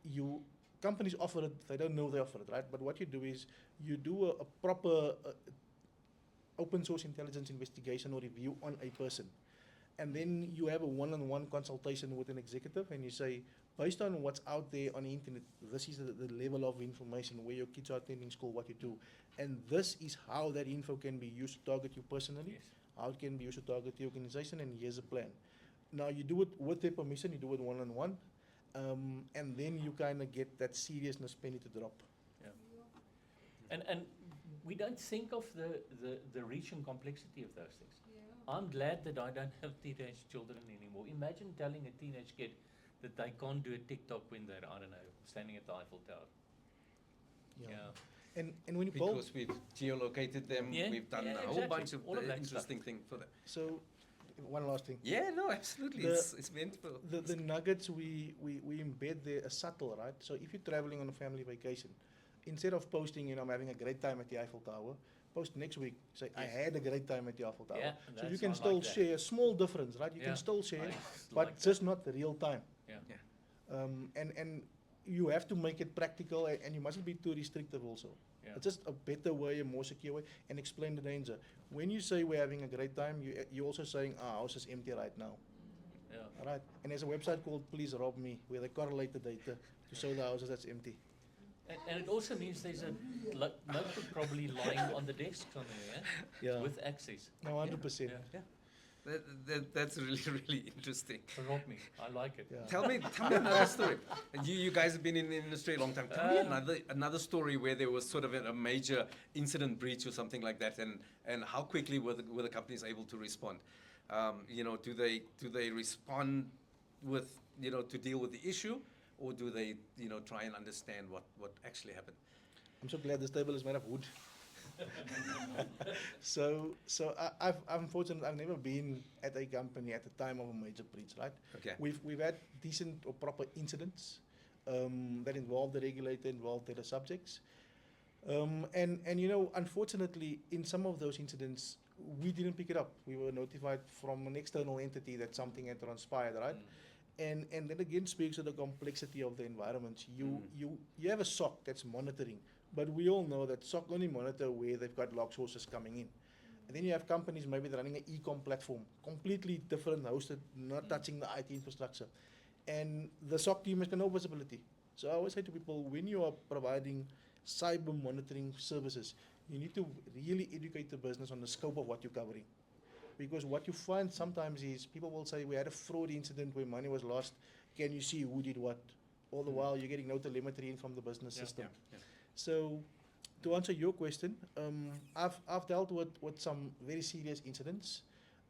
companies offer it, they don't know they offer it, right? But what you do is you do a proper open source intelligence investigation or review on a person. And then you have a one-on-one consultation with an executive and you say, based on what's out there on the internet, this is the level of information, where your kids are attending school, what you do. And this is how that info can be used to target you personally, Yes. how it can be used to target the organization, and here's a plan. Now you do it with their permission, you do it one-on-one, and then you kind of get that seriousness penny to drop. And we don't think of the reach and complexity of those things. Yeah. I'm glad that I don't have teenage children anymore. Imagine telling a teenage kid that they can't do a TikTok when they're, I don't know, standing at the Eiffel Tower. Yeah. And when you build, Because we've geolocated them, Yeah, we've done yeah, a whole exactly. bunch of All of that interesting things for them. so one last thing. Yeah, no, absolutely. It's meant for. The nuggets we embed there are subtle, right? So if you're traveling on a family vacation, instead of posting, I'm having a great time at the Eiffel Tower, post next week, say, I Yes. had a great time at the Eiffel Tower. Yeah, So you that's- can I still like that. share a small difference, right? You Yeah, can still share, I but like that. just not the real time. Yeah. And you have to make it practical, and you mustn't be too restrictive also. Yeah. It's just a better way, a more secure way, and explain the danger. When you say we're having a great time, you're also saying our house is empty right now. Yeah. All right, and there's a website called Please Rob Me, where they correlate the data to show the houses that's empty. And it also means there's a notebook probably lying on the desk somewhere, Yeah. with access. No, 100%. Yeah. That's really, really interesting. Rob me. I like it. Yeah. Tell me another story. And you guys have been in the industry a long time. Tell me another story where there was sort of a major incident breach or something like that, and how quickly were the companies able to respond? Do they respond with to deal with the issue, or do they try and understand what actually happened? I'm so glad this table is made of wood. So I've unfortunately I've never been at a company at the time of a major breach, right? Okay. We've had decent or proper incidents that involve the regulator, involve data subjects, and unfortunately in some of those incidents we didn't pick it up. We were notified from an external entity that something had transpired, right? And that again speaks to the complexity of the environment. You have a SOC that's monitoring, but we all know that SOC only monitor where they've got log sources coming in. And then you have companies maybe they're running an e-com platform, completely different hosted, not touching the IT infrastructure. And the SOC team has got no visibility. So I always say to people, when you are providing cyber monitoring services, you need to really educate the business on the scope of what you're covering. Because what you find sometimes is people will say, we had a fraud incident where money was lost. Can you see who did what? All the while you're getting no telemetry in from the business system. Yeah. So to answer your question, I've dealt with some very serious incidents.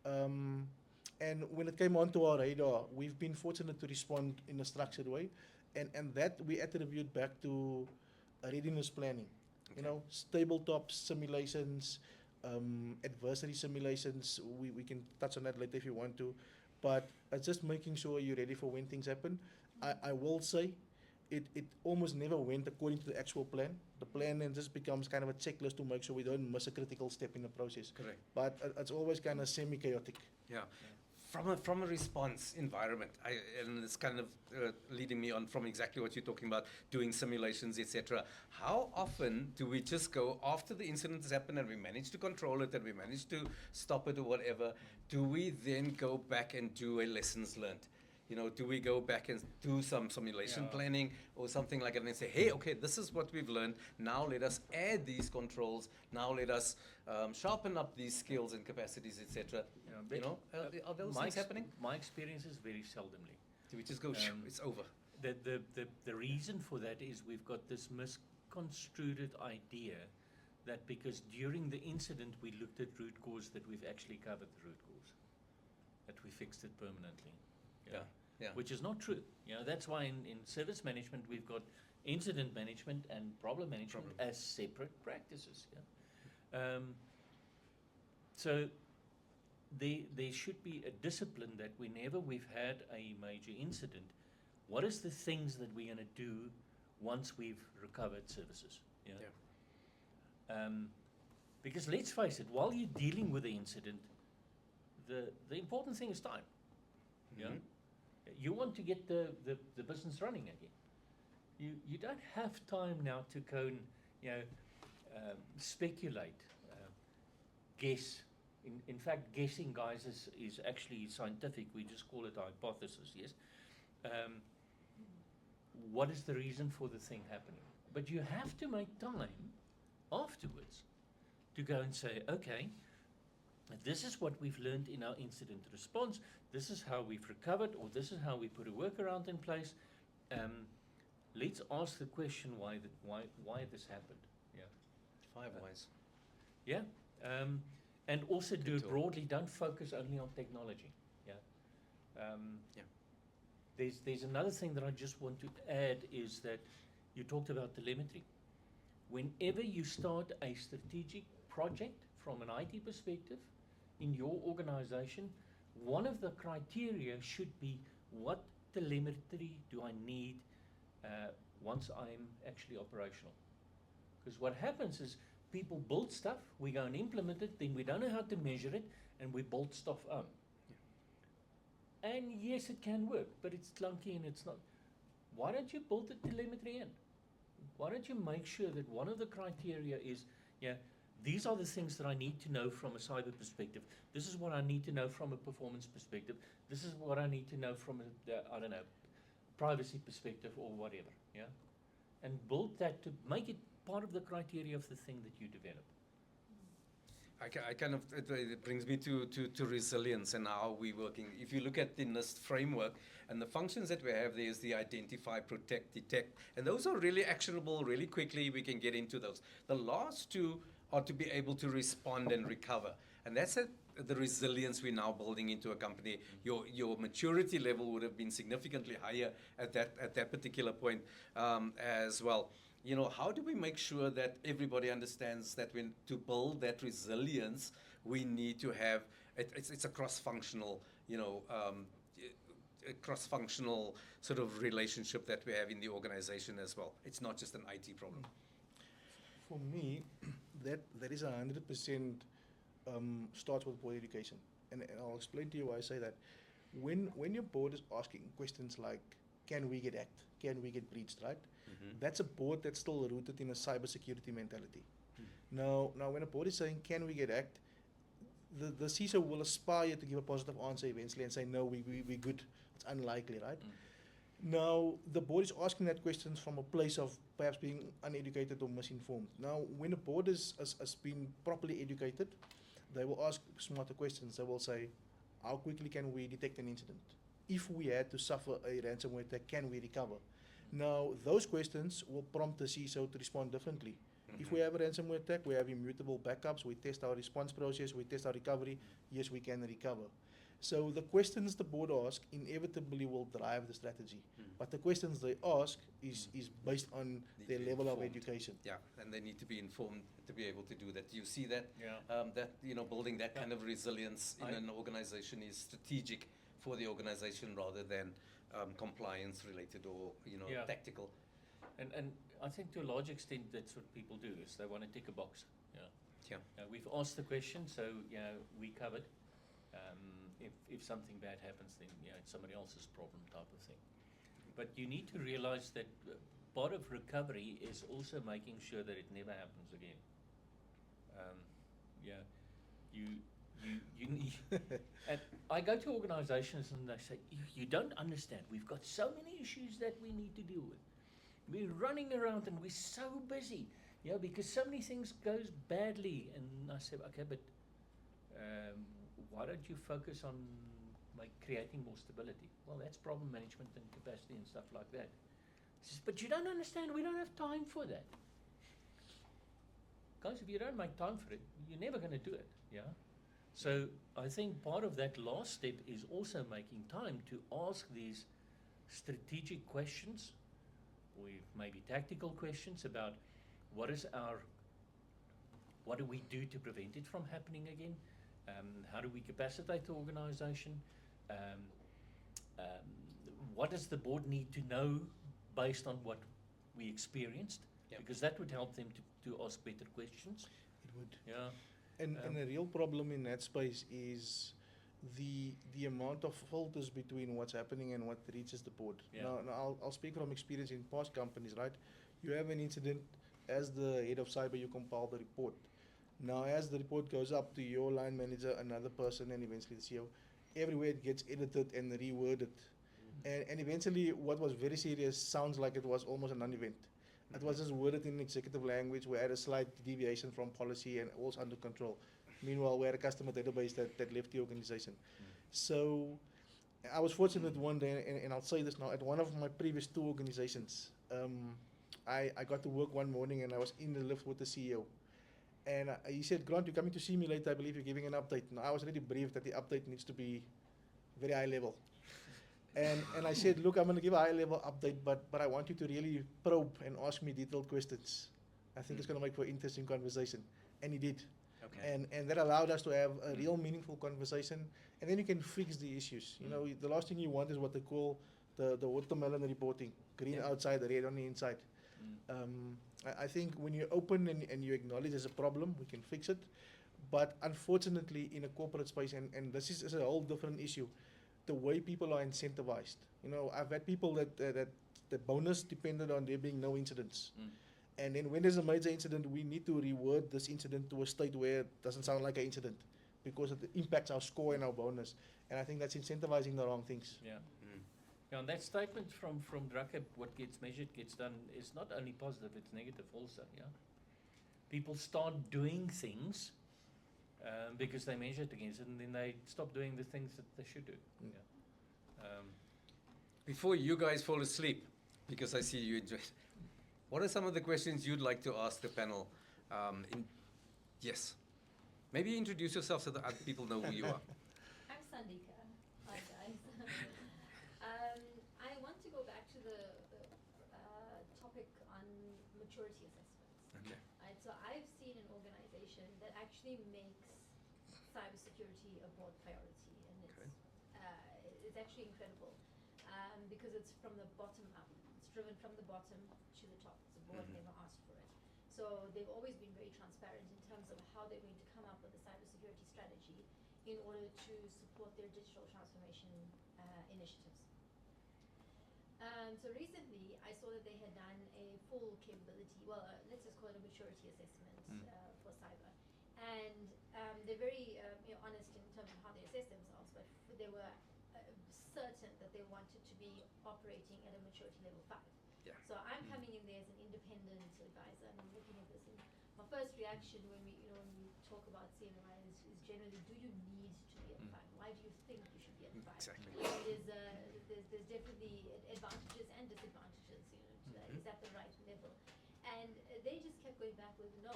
And when it came onto our radar, we've been fortunate to respond in a structured way. And that we attribute back to readiness planning. Okay. Tabletop simulations, adversary simulations. We can touch on that later if you want to. But just making sure you're ready for when things happen. I will say it almost never went according to the actual plan. The plan then just becomes kind of a checklist to make sure we don't miss a critical step in the process. Correct. But it's always kind of semi-chaotic. Yeah. From a response environment, and it's kind of leading me on from exactly what you're talking about, doing simulations, etc. How often do we just go after the incident has happened and we manage to control it and we manage to stop it or whatever? Do we then go back and do a lessons learned? Do we go back and do some simulation planning or something like that and say, hey, okay, this is what we've learned. Now let us add these controls. Now let us sharpen up these skills and capacities, etc. Are those things happening? My experience is very seldomly. Do we just go, it's over? The reason for that is we've got this misconstrued idea that because during the incident we looked at root cause, that we've actually covered the root cause, that we fixed it permanently. Yeah. Which is not true. That's why in service management we've got incident management and problem management as separate practices. So there should be a discipline that whenever we've had a major incident, what is the things that we're going to do once we've recovered services? Because let's face it, while you're dealing with the incident, the important thing is time. You want to get the business running again. You don't have time now to go and speculate, guess. In fact, guessing, guys, is actually scientific. We just call it a hypothesis. Yes. What is the reason for the thing happening? But you have to make time afterwards to go and say, okay, this is what we've learned in our incident response. This is how we've recovered, or this is how we put a workaround in place. Let's ask the question why this happened. 5 whys. And also do it tool. broadly. Don't focus only on technology. There's another thing that I just want to add is that you talked about telemetry. Whenever you start a strategic project from an IT perspective in your organization, one of the criteria should be what telemetry do I need once I'm actually operational? Because what happens is people build stuff, we go and implement it, then we don't know how to measure it, and we build stuff up. And yes, it can work, but it's clunky and it's not. Why don't you build the telemetry in? Why don't you make sure that one of the criteria is, these are the things that I need to know from a cyber perspective. This is what I need to know from a performance perspective. This is what I need to know from a, privacy perspective or whatever. and build that to make it part of the criteria of the thing that you develop. I kind of, it brings me to resilience and how we're working. If you look at the NIST framework and the functions that we have, there's the identify, protect, detect, and those are really actionable really quickly. We can get into those. The last two are to be able to respond and recover. And that's the resilience we're now building into a company. Your maturity level would have been significantly higher at that particular point as well. You know, how do we make sure that everybody understands that when to build that resilience, we need to have it's a cross-functional, a cross-functional sort of relationship that we have in the organization as well. It's not just an IT problem. For me, that is 100% starts with board education, and I'll explain to you why I say that. When your board is asking questions like, "Can we get hacked? Can we get breached?" Right? That's a board that's still rooted in a cybersecurity mentality. Now, when a board is saying, "Can we get hacked?" the CISO will aspire to give a positive answer eventually and say, "No, we're good." It's unlikely, right? Now, the board is asking that question from a place of perhaps being uneducated or misinformed. Now, when a board has been properly educated, they will ask smarter questions. They will say, "How quickly can we detect an incident? If we had to suffer a ransomware attack, can we recover?" Now, those questions will prompt the CISO to respond differently. If we have a ransomware attack, we have immutable backups, we test our response process, we test our recovery, yes, we can recover. So the questions the board asks inevitably will drive the strategy. But the questions they ask is based on their level of education. Yeah, and they need to be informed to be able to do that. You see that? Yeah. That, building that kind of resilience in an organization is strategic for the organization rather than compliance related or, tactical. And I think to a large extent that's what people do, is they want to tick a box. Yeah. We've asked the question, so we covered. If something bad happens, then it's somebody else's problem type of thing. But you need to realize that part of recovery is also making sure that it never happens again. You need. And I go to organizations and they say, you don't understand. We've got so many issues that we need to deal with. We're running around and we're so busy, because so many things goes badly. And I say, okay, but why don't you focus on creating more stability? Well, that's problem management and capacity and stuff like that. He says, but you don't understand, we don't have time for that. Guys, if you don't make time for it, you're never going to do it, So I think part of that last step is also making time to ask these strategic questions, or maybe tactical questions about what do we do to prevent it from happening again? How do we capacitate the organization? What does the board need to know based on what we experienced? Yep. Because that would help them to ask better questions. It would. Yeah. And the real problem in that space is the amount of filters between what's happening and what reaches the board. Yeah. Now I'll speak from experience in past companies, right? You have an incident, as the head of cyber, you compile the report. Now, as the report goes up to your line manager, another person, and eventually the CEO, everywhere it gets edited and reworded. And eventually, what was very serious sounds like it was almost a non-event. It was just worded in executive language. We had a slight deviation from policy and all's under control. Meanwhile, we had a customer database that left the organization. So I was fortunate one day, and I'll say this now, at one of my previous two organizations, I got to work one morning and I was in the lift with the CEO. And he said, "Grant, you're coming to see me later. I believe you're giving an update." Now, I was already briefed that the update needs to be very high level. And I said, "Look, I'm going to give a high level update, but I want you to really probe and ask me detailed questions. I think it's going to make for an interesting conversation." And he did. Okay. And that allowed us to have a real meaningful conversation. And then you can fix the issues. The last thing you want is what they call the watermelon reporting. Green outside, red on the inside. I think when you're open and you acknowledge there's a problem, we can fix it. But unfortunately, in a corporate space, and this is a whole different issue, the way people are incentivized. I've had people that the bonus depended on there being no incidents. And then when there's a major incident, we need to reword this incident to a state where it doesn't sound like an incident, because it impacts our score and our bonus. And I think that's incentivizing the wrong things. Yeah. Yeah, and that statement from Drucker, what gets measured gets done, is not only positive, it's negative also, yeah. People start doing things because they measured against it, and then they stop doing the things that they should do. Mm. Yeah. Before you guys fall asleep, because I see you enjoy it, what are some of the questions you'd like to ask the panel? Yes. Maybe introduce yourself so that other people know who you are. I'm Sandika. Hi guys. I want to go back to the topic on maturity assessments. Okay. Right, so I've seen an organization that actually makes cybersecurity a board priority, and it's actually incredible because it's from the bottom up. It's driven from the bottom to the top. The board never asked for it. So they've always been very transparent in terms of how they're going to come up with a cybersecurity strategy in order to support their digital transformation initiatives. So recently, I saw that they had done a full capability, let's just call it a maturity assessment for cyber. And they're very honest in terms of how they assess themselves, but they were certain that they wanted to be operating at a maturity level 5. Yeah. So I'm coming in there as an independent advisor, and I'm looking at this, and my first reaction when we talk about CNMI is generally, do you need to be at 5? Why do you think you should be at 5? Exactly. There's definitely advantages and disadvantages, to that. Is that the right level? And they just kept going back with, no,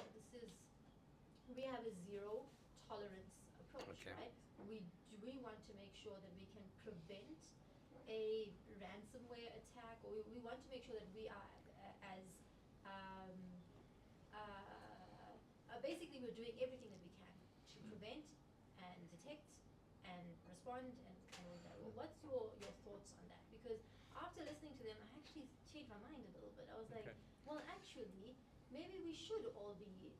we have a zero tolerance approach, Okay. right? We want to make sure that we can prevent a ransomware attack, or we want to make sure that we are as basically we're doing everything that we can to prevent and detect and respond and all that. Well, what's your thoughts on that? Because after listening to them, I actually changed my mind a little bit. I was like, Okay. well, actually, maybe we should all be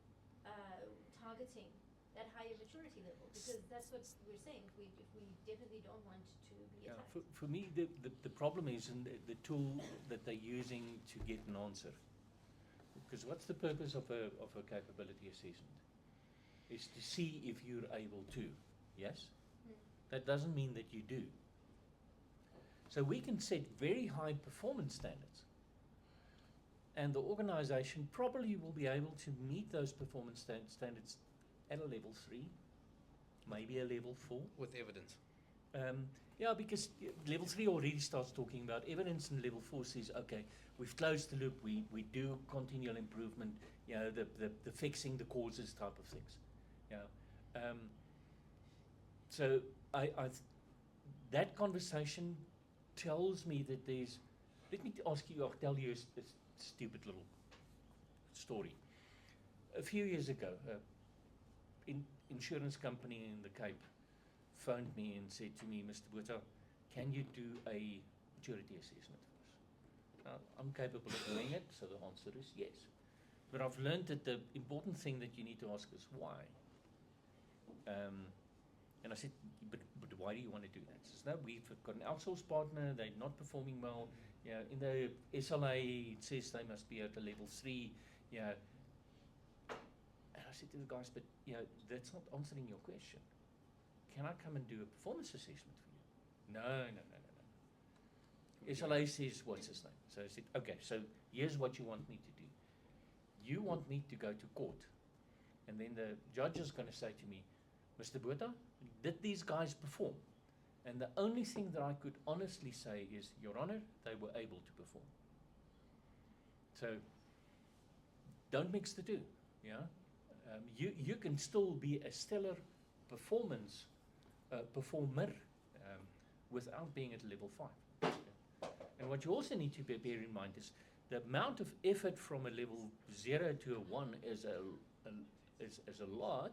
targeting that higher maturity level, because that's what we're saying. If we definitely don't want to be Yeah, attacked. for me, the problem is in the tool that they're using to get an answer. Because what's the purpose of a capability assessment? Is to see if you're able to. Yes? That doesn't mean that you do. So we can set very high performance standards, and the organization probably will be able to meet those performance standards at a level 3, maybe a level 4. With evidence. Yeah, because level 3 already starts talking about evidence, and level 4 says, okay, we've closed the loop, we do continual improvement, the fixing the causes type of things. So that conversation tells me that there's, let me ask you, I'll tell you a stupid little story. A few years ago, insurance company in the Cape phoned me and said to me, Mr. Botha, can you do a maturity assessment for us? I'm capable of doing it, so the answer is yes. But I've learned that the important thing that you need to ask is why. And I said, but why do you want to do that? He says, no, we've got an outsourced partner, they're not performing well. In the SLA, it says they must be at a level 3. And I said to the guys, but that's not answering your question. Can I come and do a performance assessment for you? No. SLA says, what's his name? So I said, okay, so here's what you want me to do. You want me to go to court. And then the judge is going to say to me, Mr. Botha, did these guys perform? And the only thing that I could honestly say is, Your Honor, they were able to perform. So don't mix the two. You can still be a stellar performer without being at level 5. And what you also need to bear in mind is the amount of effort from a level 0 to a 1 is a lot,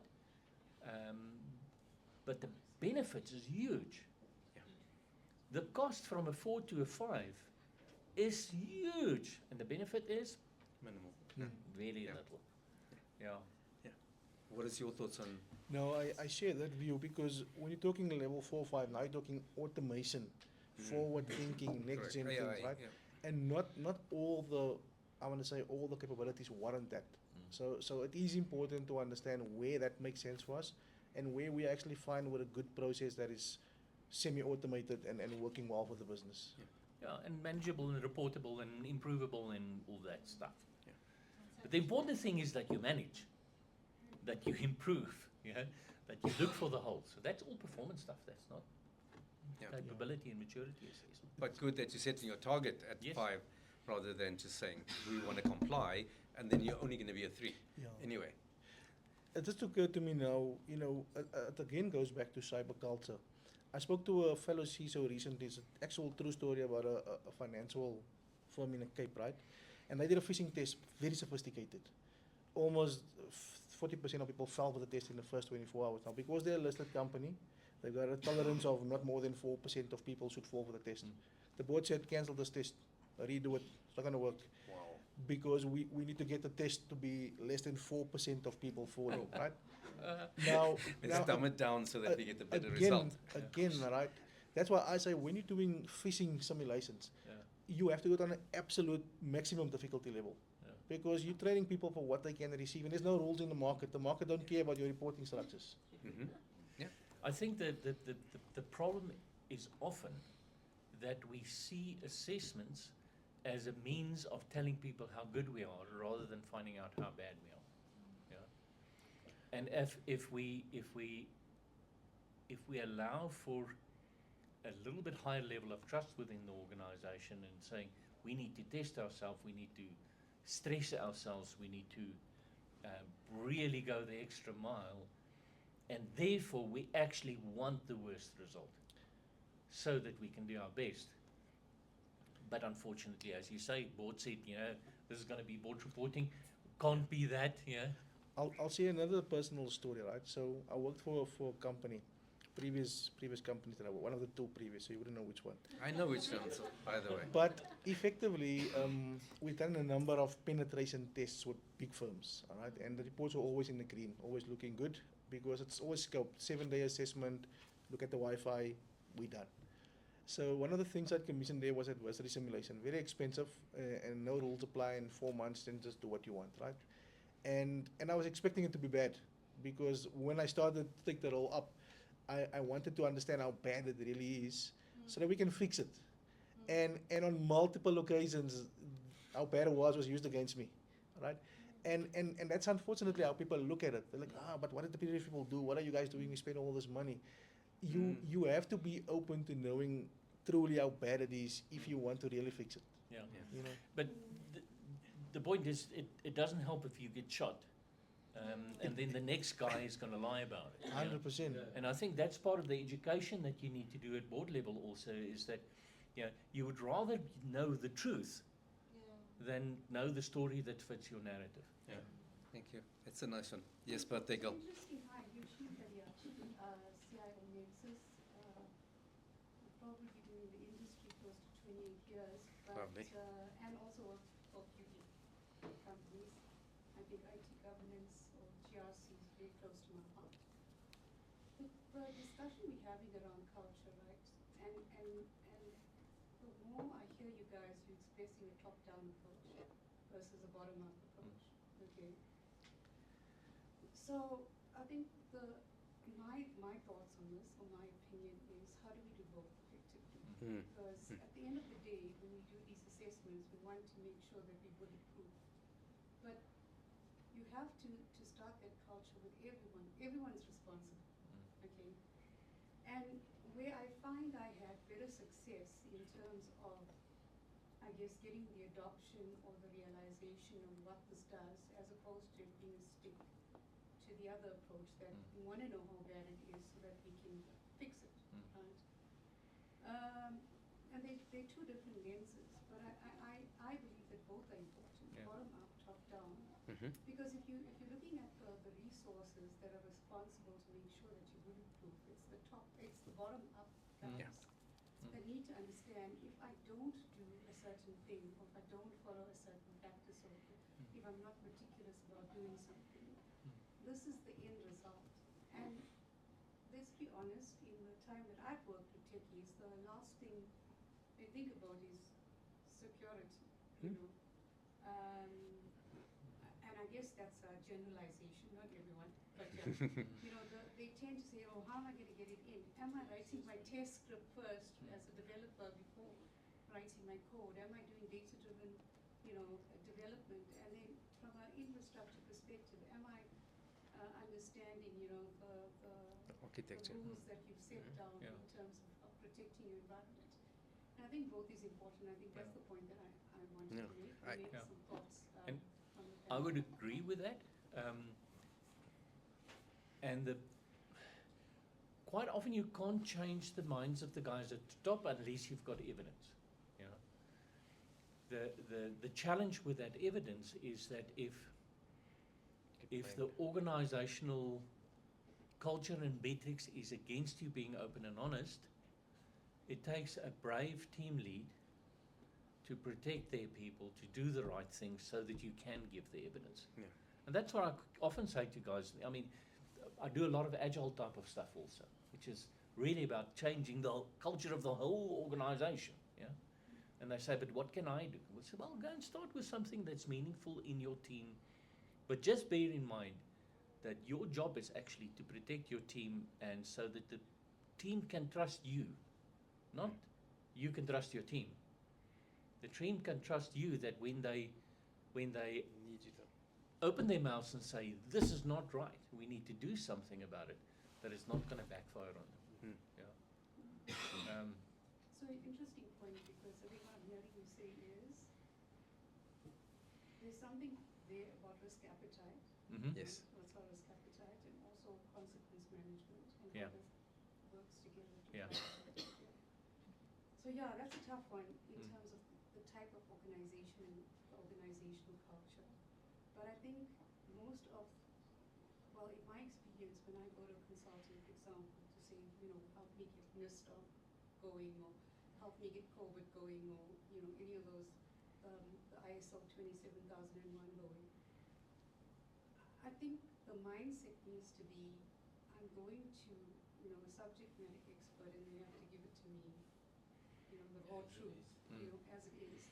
but the benefits is huge. The cost from a 4 to a 5 is huge, and the benefit is Minimal. very Yeah. little. What is your thoughts on? No, I share that view, because when you're talking level 4, 5, now you're talking automation, forward thinking, next gen Correct. things, AI, right? yeah. And not all the capabilities warrant that. So it is important to understand where that makes sense for us, and where we actually find with a good process that is semi-automated and working well for the business. Yeah, and manageable and reportable and improvable and all that stuff. But the important thing is that you manage, that you improve, that you look for the holes. So that's all performance stuff. That's not Yeah. capability and maturity assessment. But good that you're setting your target at Yes. 5 rather than just saying we want to comply and then you're only going to be a 3. Yeah. Anyway. It just occurred to me now, it again goes back to cyber culture. I spoke to a fellow CISO recently. It's an actual true story about a financial firm in the Cape, right? And they did a phishing test, very sophisticated. Almost 40% of people fell for the test in the first 24 hours. Now, because they're a listed company, they've got a tolerance of not more than 4% of people should fall for the test. The board said, cancel this test, redo it, it's not going to work. Wow. Because we need to get the test to be less than 4% of people falling, right? Now, Let's dumb it down so that we get a better again, result. Again, right? That's why I say when you're doing phishing simulations, you have to go to an absolute maximum difficulty level. Yeah. Because you're training people for what they can receive, and there's no rules in the market. The market don't care about your reporting structures. Mm-hmm. Yeah. I think that the problem is often that we see assessments as a means of telling people how good we are rather than finding out how bad we are. Yeah. And if we allow for a little bit higher level of trust within the organization and saying we need to test ourselves, we need to stress ourselves, we need to really go the extra mile, and therefore we actually want the worst result so that we can do our best. But unfortunately, as you say, board said, this is going to be board reporting, can't be that, I'll share another personal story, right? So I worked for a company, previous companies that I worked, one of the 2 previous, so you wouldn't know which one. I know which one, so, by the way. But effectively, we've done a number of penetration tests with big firms, all right? And the reports are always in the green, always looking good, because it's always scoped, 7-day assessment, look at the Wi-Fi, we're done. So one of the things I commissioned there was adversary simulation, very expensive, and no rules apply in 4 months, then just do what you want, right? And I was expecting it to be bad, because when I started to take the role up, I wanted to understand how bad it really is, so that we can fix it. And on multiple occasions, how bad it was used against me, right? And that's unfortunately how people look at it. They're like, but what did the previous people do? What are you guys doing? You spend all this money. You have to be open to knowing truly how bad it is if you want to really fix it. Yeah. You know? But the point is, it doesn't help if you get shot, and then the next guy is going to lie about it. 100%. And I think that's part of the education that you need to do at board level also, is that you would rather know the truth than know the story that fits your narrative. Yeah. Thank you. It's a nice one. Yes, but they go. Interesting how you shoot that you're achieving CIO nexus. Probably been in the industry close to 28 years, but Lovely. and also worked for beauty companies. I think IT governance or GRC is very close to my heart. The discussion we're having around culture, right? And the more I hear you guys, you're expressing a top-down approach versus a bottom-up approach. Okay. So I think my thoughts on this, or my opinion, is how do we do both effectively? Mm. Because at the end of the day, when we do these assessments, we want to make sure that we're bulletproof. But you have to start that culture with everyone. Everyone's responsible. Okay. And where I find I had better success in terms of, I guess, getting the adoption or the realization of what this does, as opposed to it being a stick to the other approach that we want to know how bad it is so that we can fix it, right? And they're 2 different lenses, but I believe that both are important, bottom up, top down. Mm-hmm. Because if you're looking at the resources that are responsible to make sure that you're bulletproof, it's the bottom up guys that need to understand if I don't do a certain thing, or if I don't follow a certain practice, or if I'm not meticulous about doing something, this is the end result. And let's be honest, in the time that I've worked with techies, the last thing they think about is security, you know. And I guess that's a generalization, not everyone, but you know, they tend to say, oh, how am I going to get it in? Am I writing my test script first as a developer before writing my code? Am I doing data-driven, development? And then from an infrastructure perspective, am I understanding, the Architecture. rules that you've set down Yeah. in terms of protecting your environment? And I think both is important. I think that's Yeah. the point that I wanted Yeah. to make. I- Make Yeah. some thoughts And from the I would panel. agree with that. And quite often you can't change the minds of the guys at the top unless you've got evidence. You know? The challenge with that evidence is that if the organizational culture and metrics is against you being open and honest, it takes a brave team lead to protect their people, to do the right thing so that you can give the evidence. Yeah. And that's what I often say to guys. I mean, I do a lot of agile type of stuff also, which is really about changing the culture of the whole organization. Yeah. And they say, but what can I do? We say, well, go and start with something that's meaningful in your team. But just bear in mind that your job is actually to protect your team, and so that the team can trust you, not you can trust your team. The team can trust you that when they Need you to. open their mouths and say, this is not right, we need to do something about it, that it's not going to backfire on them. Yeah. So an interesting point, because I think what I'm hearing you say is there's something there about risk appetite. Mhm. Yes. What's our risk appetite, and also consequence management, and Yeah. how this works together. Yeah. So yeah, that's a tough one in Mm. terms of the type of organization and the organizational culture. But I think most of, well, in my experience, when I go to a consultant, for example, to say, help me get NIST going, or help me get COVID going, or any of those, the ISO 27001 going, I think the mindset needs to be, I'm going to, a subject matter expert, and they have to give it to me, the raw truth, as it is.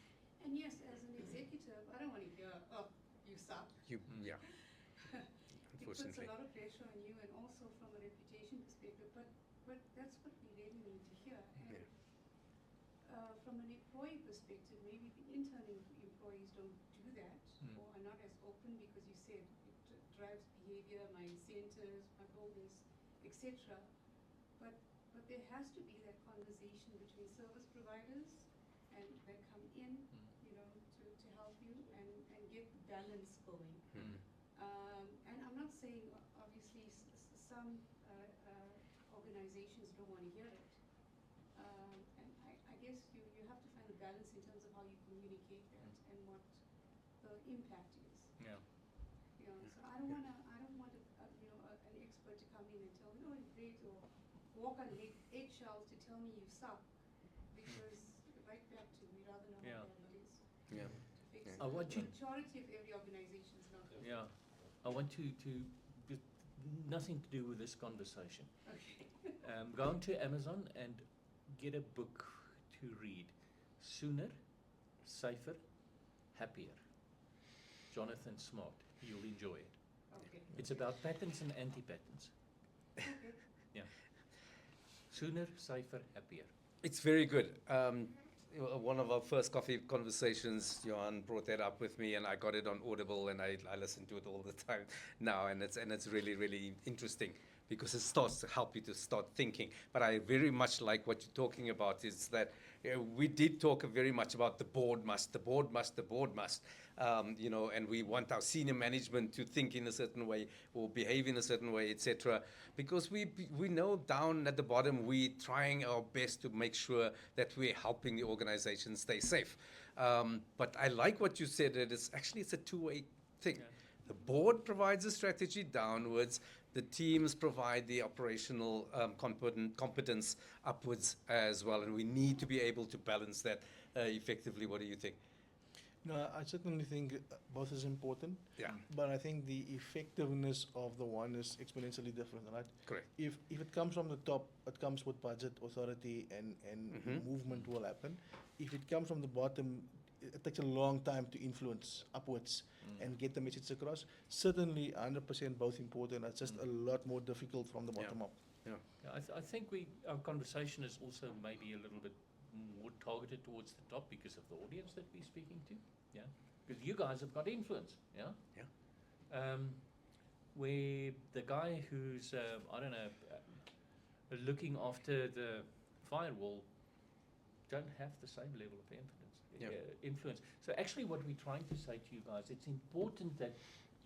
And yes, as an executive, I don't want to hear, oh, you suck. Yeah. It puts a Unfortunately. lot of pressure on you, and also from a reputation perspective, but that's what we really need to hear. And from an employee perspective, maybe the internal employees don't do that, or are not as open, because you said it drives behavior, my incentives, my bonus, etc. But there has to be that conversation between service providers and that come in, to help you and get balance going. And I'm not saying, obviously, some organizations don't want to hear it. And I guess you have to find a balance in terms of how you communicate that and what the impact is. Yeah. So I don't want an expert to come in and tell me, oh, it's great, or walk on eggshells to tell me you suck, because right back to, we rather know Yeah. how bad it is Yeah. to fix Yeah. it. I want you- The majority of every organization is not. Yeah. I want you to, with nothing to do with this conversation, Okay. go onto Amazon and get a book to read. Sooner, Safer, Happier. Jonathan Smart. You'll enjoy it. Okay. It's about patents and anti-patents. Okay. Yeah. Sooner, safer, happier. It's very good. One of our first coffee conversations, Johann brought that up with me, and I got it on Audible, and I listen to it all the time now, and it's really, really interesting, because it starts to help you to start thinking. But I very much like what you're talking about, is that we did talk very much about the board must, and we want our senior management to think in a certain way or behave in a certain way, etc. Because we know down at the bottom we're trying our best to make sure that we're helping the organization stay safe. But I like what you said, that it's a two-way thing. Yeah. The board provides a strategy downwards. The teams provide the operational competence upwards as well, and we need to be able to balance that effectively. What do you think? No, I certainly think both is important. Yeah. But I think the effectiveness of the one is exponentially different, right? Correct. If it comes from the top, it comes with budget, authority, and movement will happen. If it comes from the bottom, it takes a long time to influence upwards and get the message across. Certainly, 100% both important. It's just a lot more difficult from the bottom up. Yeah. Yeah, I think our conversation is also maybe a little bit more targeted towards the top because of the audience that we're speaking to. Yeah, because you guys have got influence. Yeah. Yeah. Where the guy who's I don't know looking after the firewall don't have the same level of influence. So actually what we're trying to say to you guys, it's important that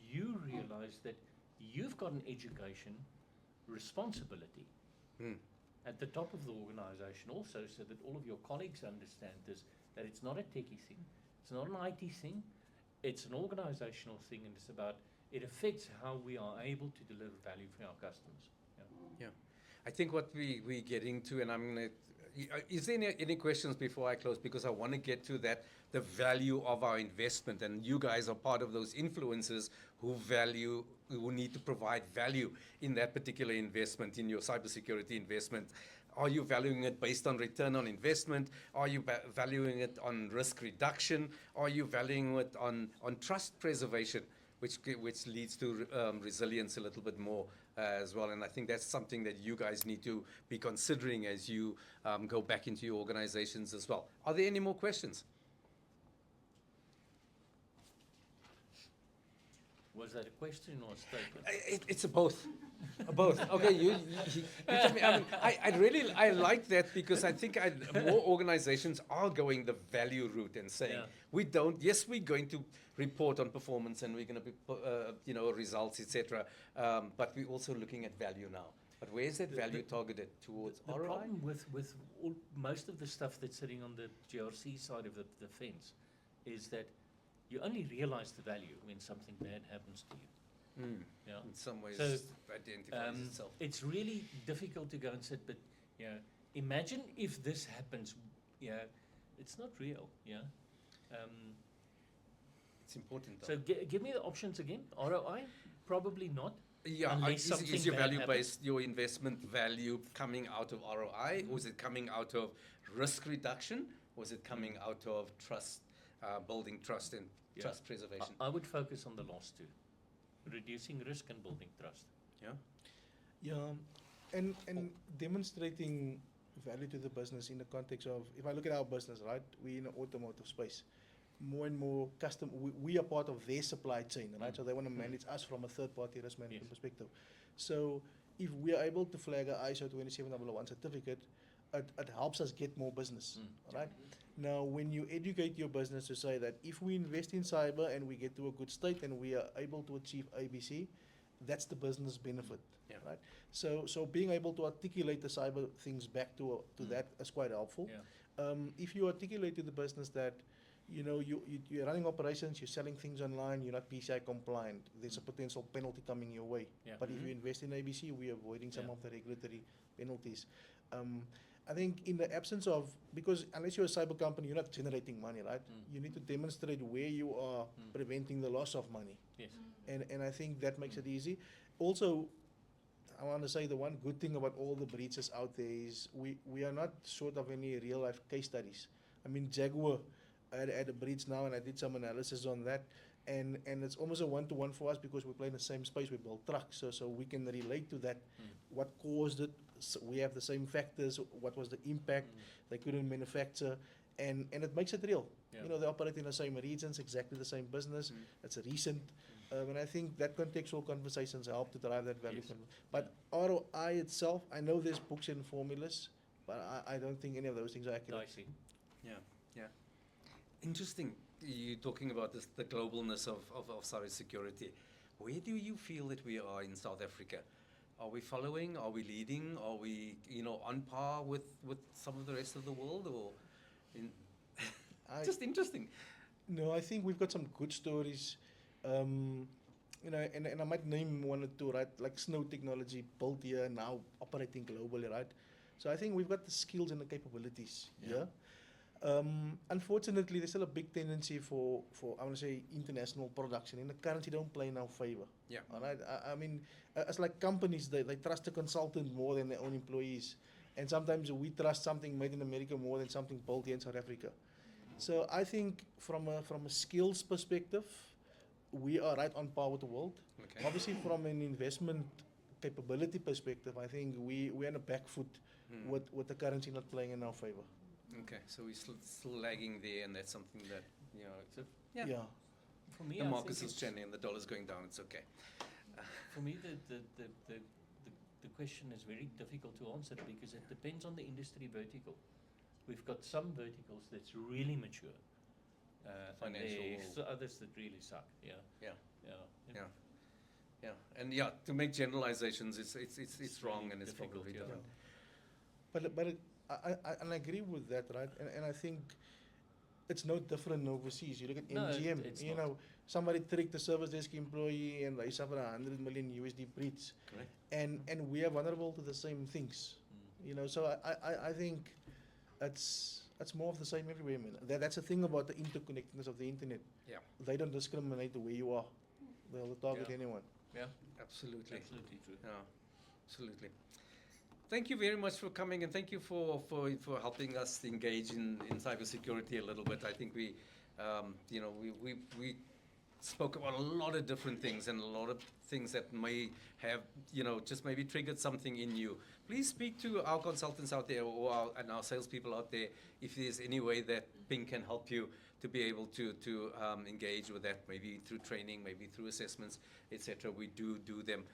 you realize that you've got an education responsibility at the top of the organization also, so that all of your colleagues understand this, that it's not a techie thing, it's not an IT thing, it's an organizational thing, and it's about, it affects how we are able to deliver value for our customers. Yeah. I think what we're getting to, and I'm going to, is there any questions before I close? Because I want to get to that, the value of our investment. And you guys are part of those influencers who need to provide value in that particular investment, in your cybersecurity investment. Are you valuing it based on return on investment? Are you valuing it on risk reduction? Are you valuing it on trust preservation, which leads to resilience a little bit more as well? And I think that's something that you guys need to be considering as you go back into your organizations as well. Are there any more questions? Was that a question or a statement? It's a both. Both. Okay, you tell me. I like that, because I think more organizations are going the value route and saying, we're going to report on performance and we're going to be, results, etc. But we're also looking at value now. But where is that value targeted towards the ROI? problem with most of the stuff that's sitting on the GRC side of the fence is that you only realize the value when something bad happens to you. Yeah. In some ways, So, it identifies itself. It's really difficult to go and sit, but imagine if this happens. It's not real. It's important, though. So give me the options again. ROI, probably not. Yeah, Unless is something your bad value happens. based, your investment value coming out of ROI, or is it coming out of risk reduction, or is it coming out of trust, building trust and trust preservation? I would focus on the last two, reducing risk and building trust. And demonstrating value to the business in the context of, if I look at our business, right, we're in the automotive space. More and more we are part of their supply chain, right? So they want to manage us from a third-party risk management perspective. So if we are able to flag a ISO 27001 certificate, it helps us get more business, right? Now, when you educate your business to say that if we invest in cyber and we get to a good state and we are able to achieve ABC, that's the business benefit, right? So being able to articulate the cyber things back to that is quite helpful. If you articulate to the business that you're running operations, you're selling things online, you're not PCI compliant, there's a potential penalty coming your way. But if you invest in ABC, we're avoiding some of the regulatory penalties. I think in the absence of, because unless you're a cyber company, you're not generating money, right? You need to demonstrate where you are preventing the loss of money. And I think that makes it easy. Also, I want to say the one good thing about all the breaches out there is we are not short of any real life case studies. I mean, Jaguar, I had a breach now and I did some analysis on that, and it's almost a one-to-one for us because we play in the same space, we build trucks, so we can relate to that, what caused it, so we have the same factors, what was the impact, they couldn't manufacture, and it makes it real. They operate in the same regions, exactly the same business, it's a recent, and I think that contextual conversations help to drive that value. But ROI itself, I know there's books and formulas, but I don't think any of those things are accurate. Dicey. Interesting. You're talking about the globalness of cybersecurity. Where do you feel that we are in South Africa? Are we following? Are we leading? Are we, on par with some of the rest of the world? Or just interesting. No, I think we've got some good stories. And I might name one or two, right? Like Snow Technology, built here, now operating globally, right? So I think we've got the skills and the capabilities here. Unfortunately, there's still a big tendency for I want to say international production, and the currency don't play in our favor. All right. I mean, it's like companies, they trust a consultant more than their own employees, and sometimes we trust something made in America more than something built here in South Africa. So I think from a skills perspective, we are right on par with the world. Obviously, from an investment capability perspective, I think we're on a back foot with the currency not playing in our favor. Okay, so we're still lagging there, and that's something that, you know, So yeah. Yeah. for me, The I market think is it's, trending and the dollar's going down. It's okay. for me, the question is very difficult to answer because it depends on the industry vertical. We've got some verticals that's really mature. And there's Financial. others that really suck. Yeah. Yeah. Yeah. Yeah. Yeah, and yeah, to make generalizations, it's wrong, really and it's difficult, probably yeah. different. But I agree with that, right? And I think it's no different overseas. You look at No, MGM, it's you not. know, somebody tricked the service desk employee and they suffered $100 million USD breach. Correct. And we are vulnerable to the same things. You know, so I think it's more of the same everywhere, man. That's the thing about the interconnectedness of the internet. Yeah, They don't discriminate the way you are. They'll target Yeah. anyone. Yeah. absolutely. Absolutely true. Yeah, absolutely. Thank you very much for coming, and thank you for helping us engage in cybersecurity a little bit. I think we, you know, we spoke about a lot of different things and a lot of things that may have, you know, just maybe triggered something in you. Please speak to our consultants out there and our salespeople out there if there's any way that Ping can help you to be able to engage with that, maybe through training, maybe through assessments, etc. We do them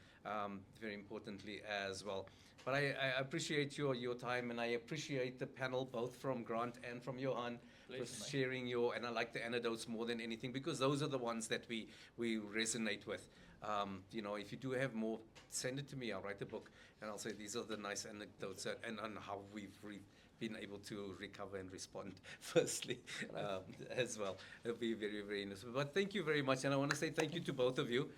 very importantly as well. But I appreciate your time, and I appreciate the panel, both from Grant and from Johann, Pleasure, for mate. sharing and I like the anecdotes more than anything, because those are the ones that we resonate with. You know, if you do have more, send it to me. I'll write a book, and I'll say these are the nice anecdotes and on how we've been able to recover and respond firstly as well. It'll be very, very interesting. But thank you very much, and I want to say thank you to both of you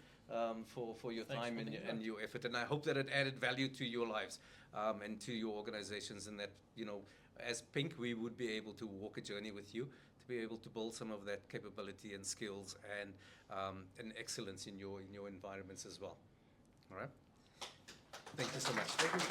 for your Thanks time for and being and here. your effort, and I hope that it added value to your lives and to your organizations, and that, you know, as Pink, we would be able to walk a journey with you to be able to build some of that capability and skills and excellence in your environments as well. All right. Thank you so much. Thank you.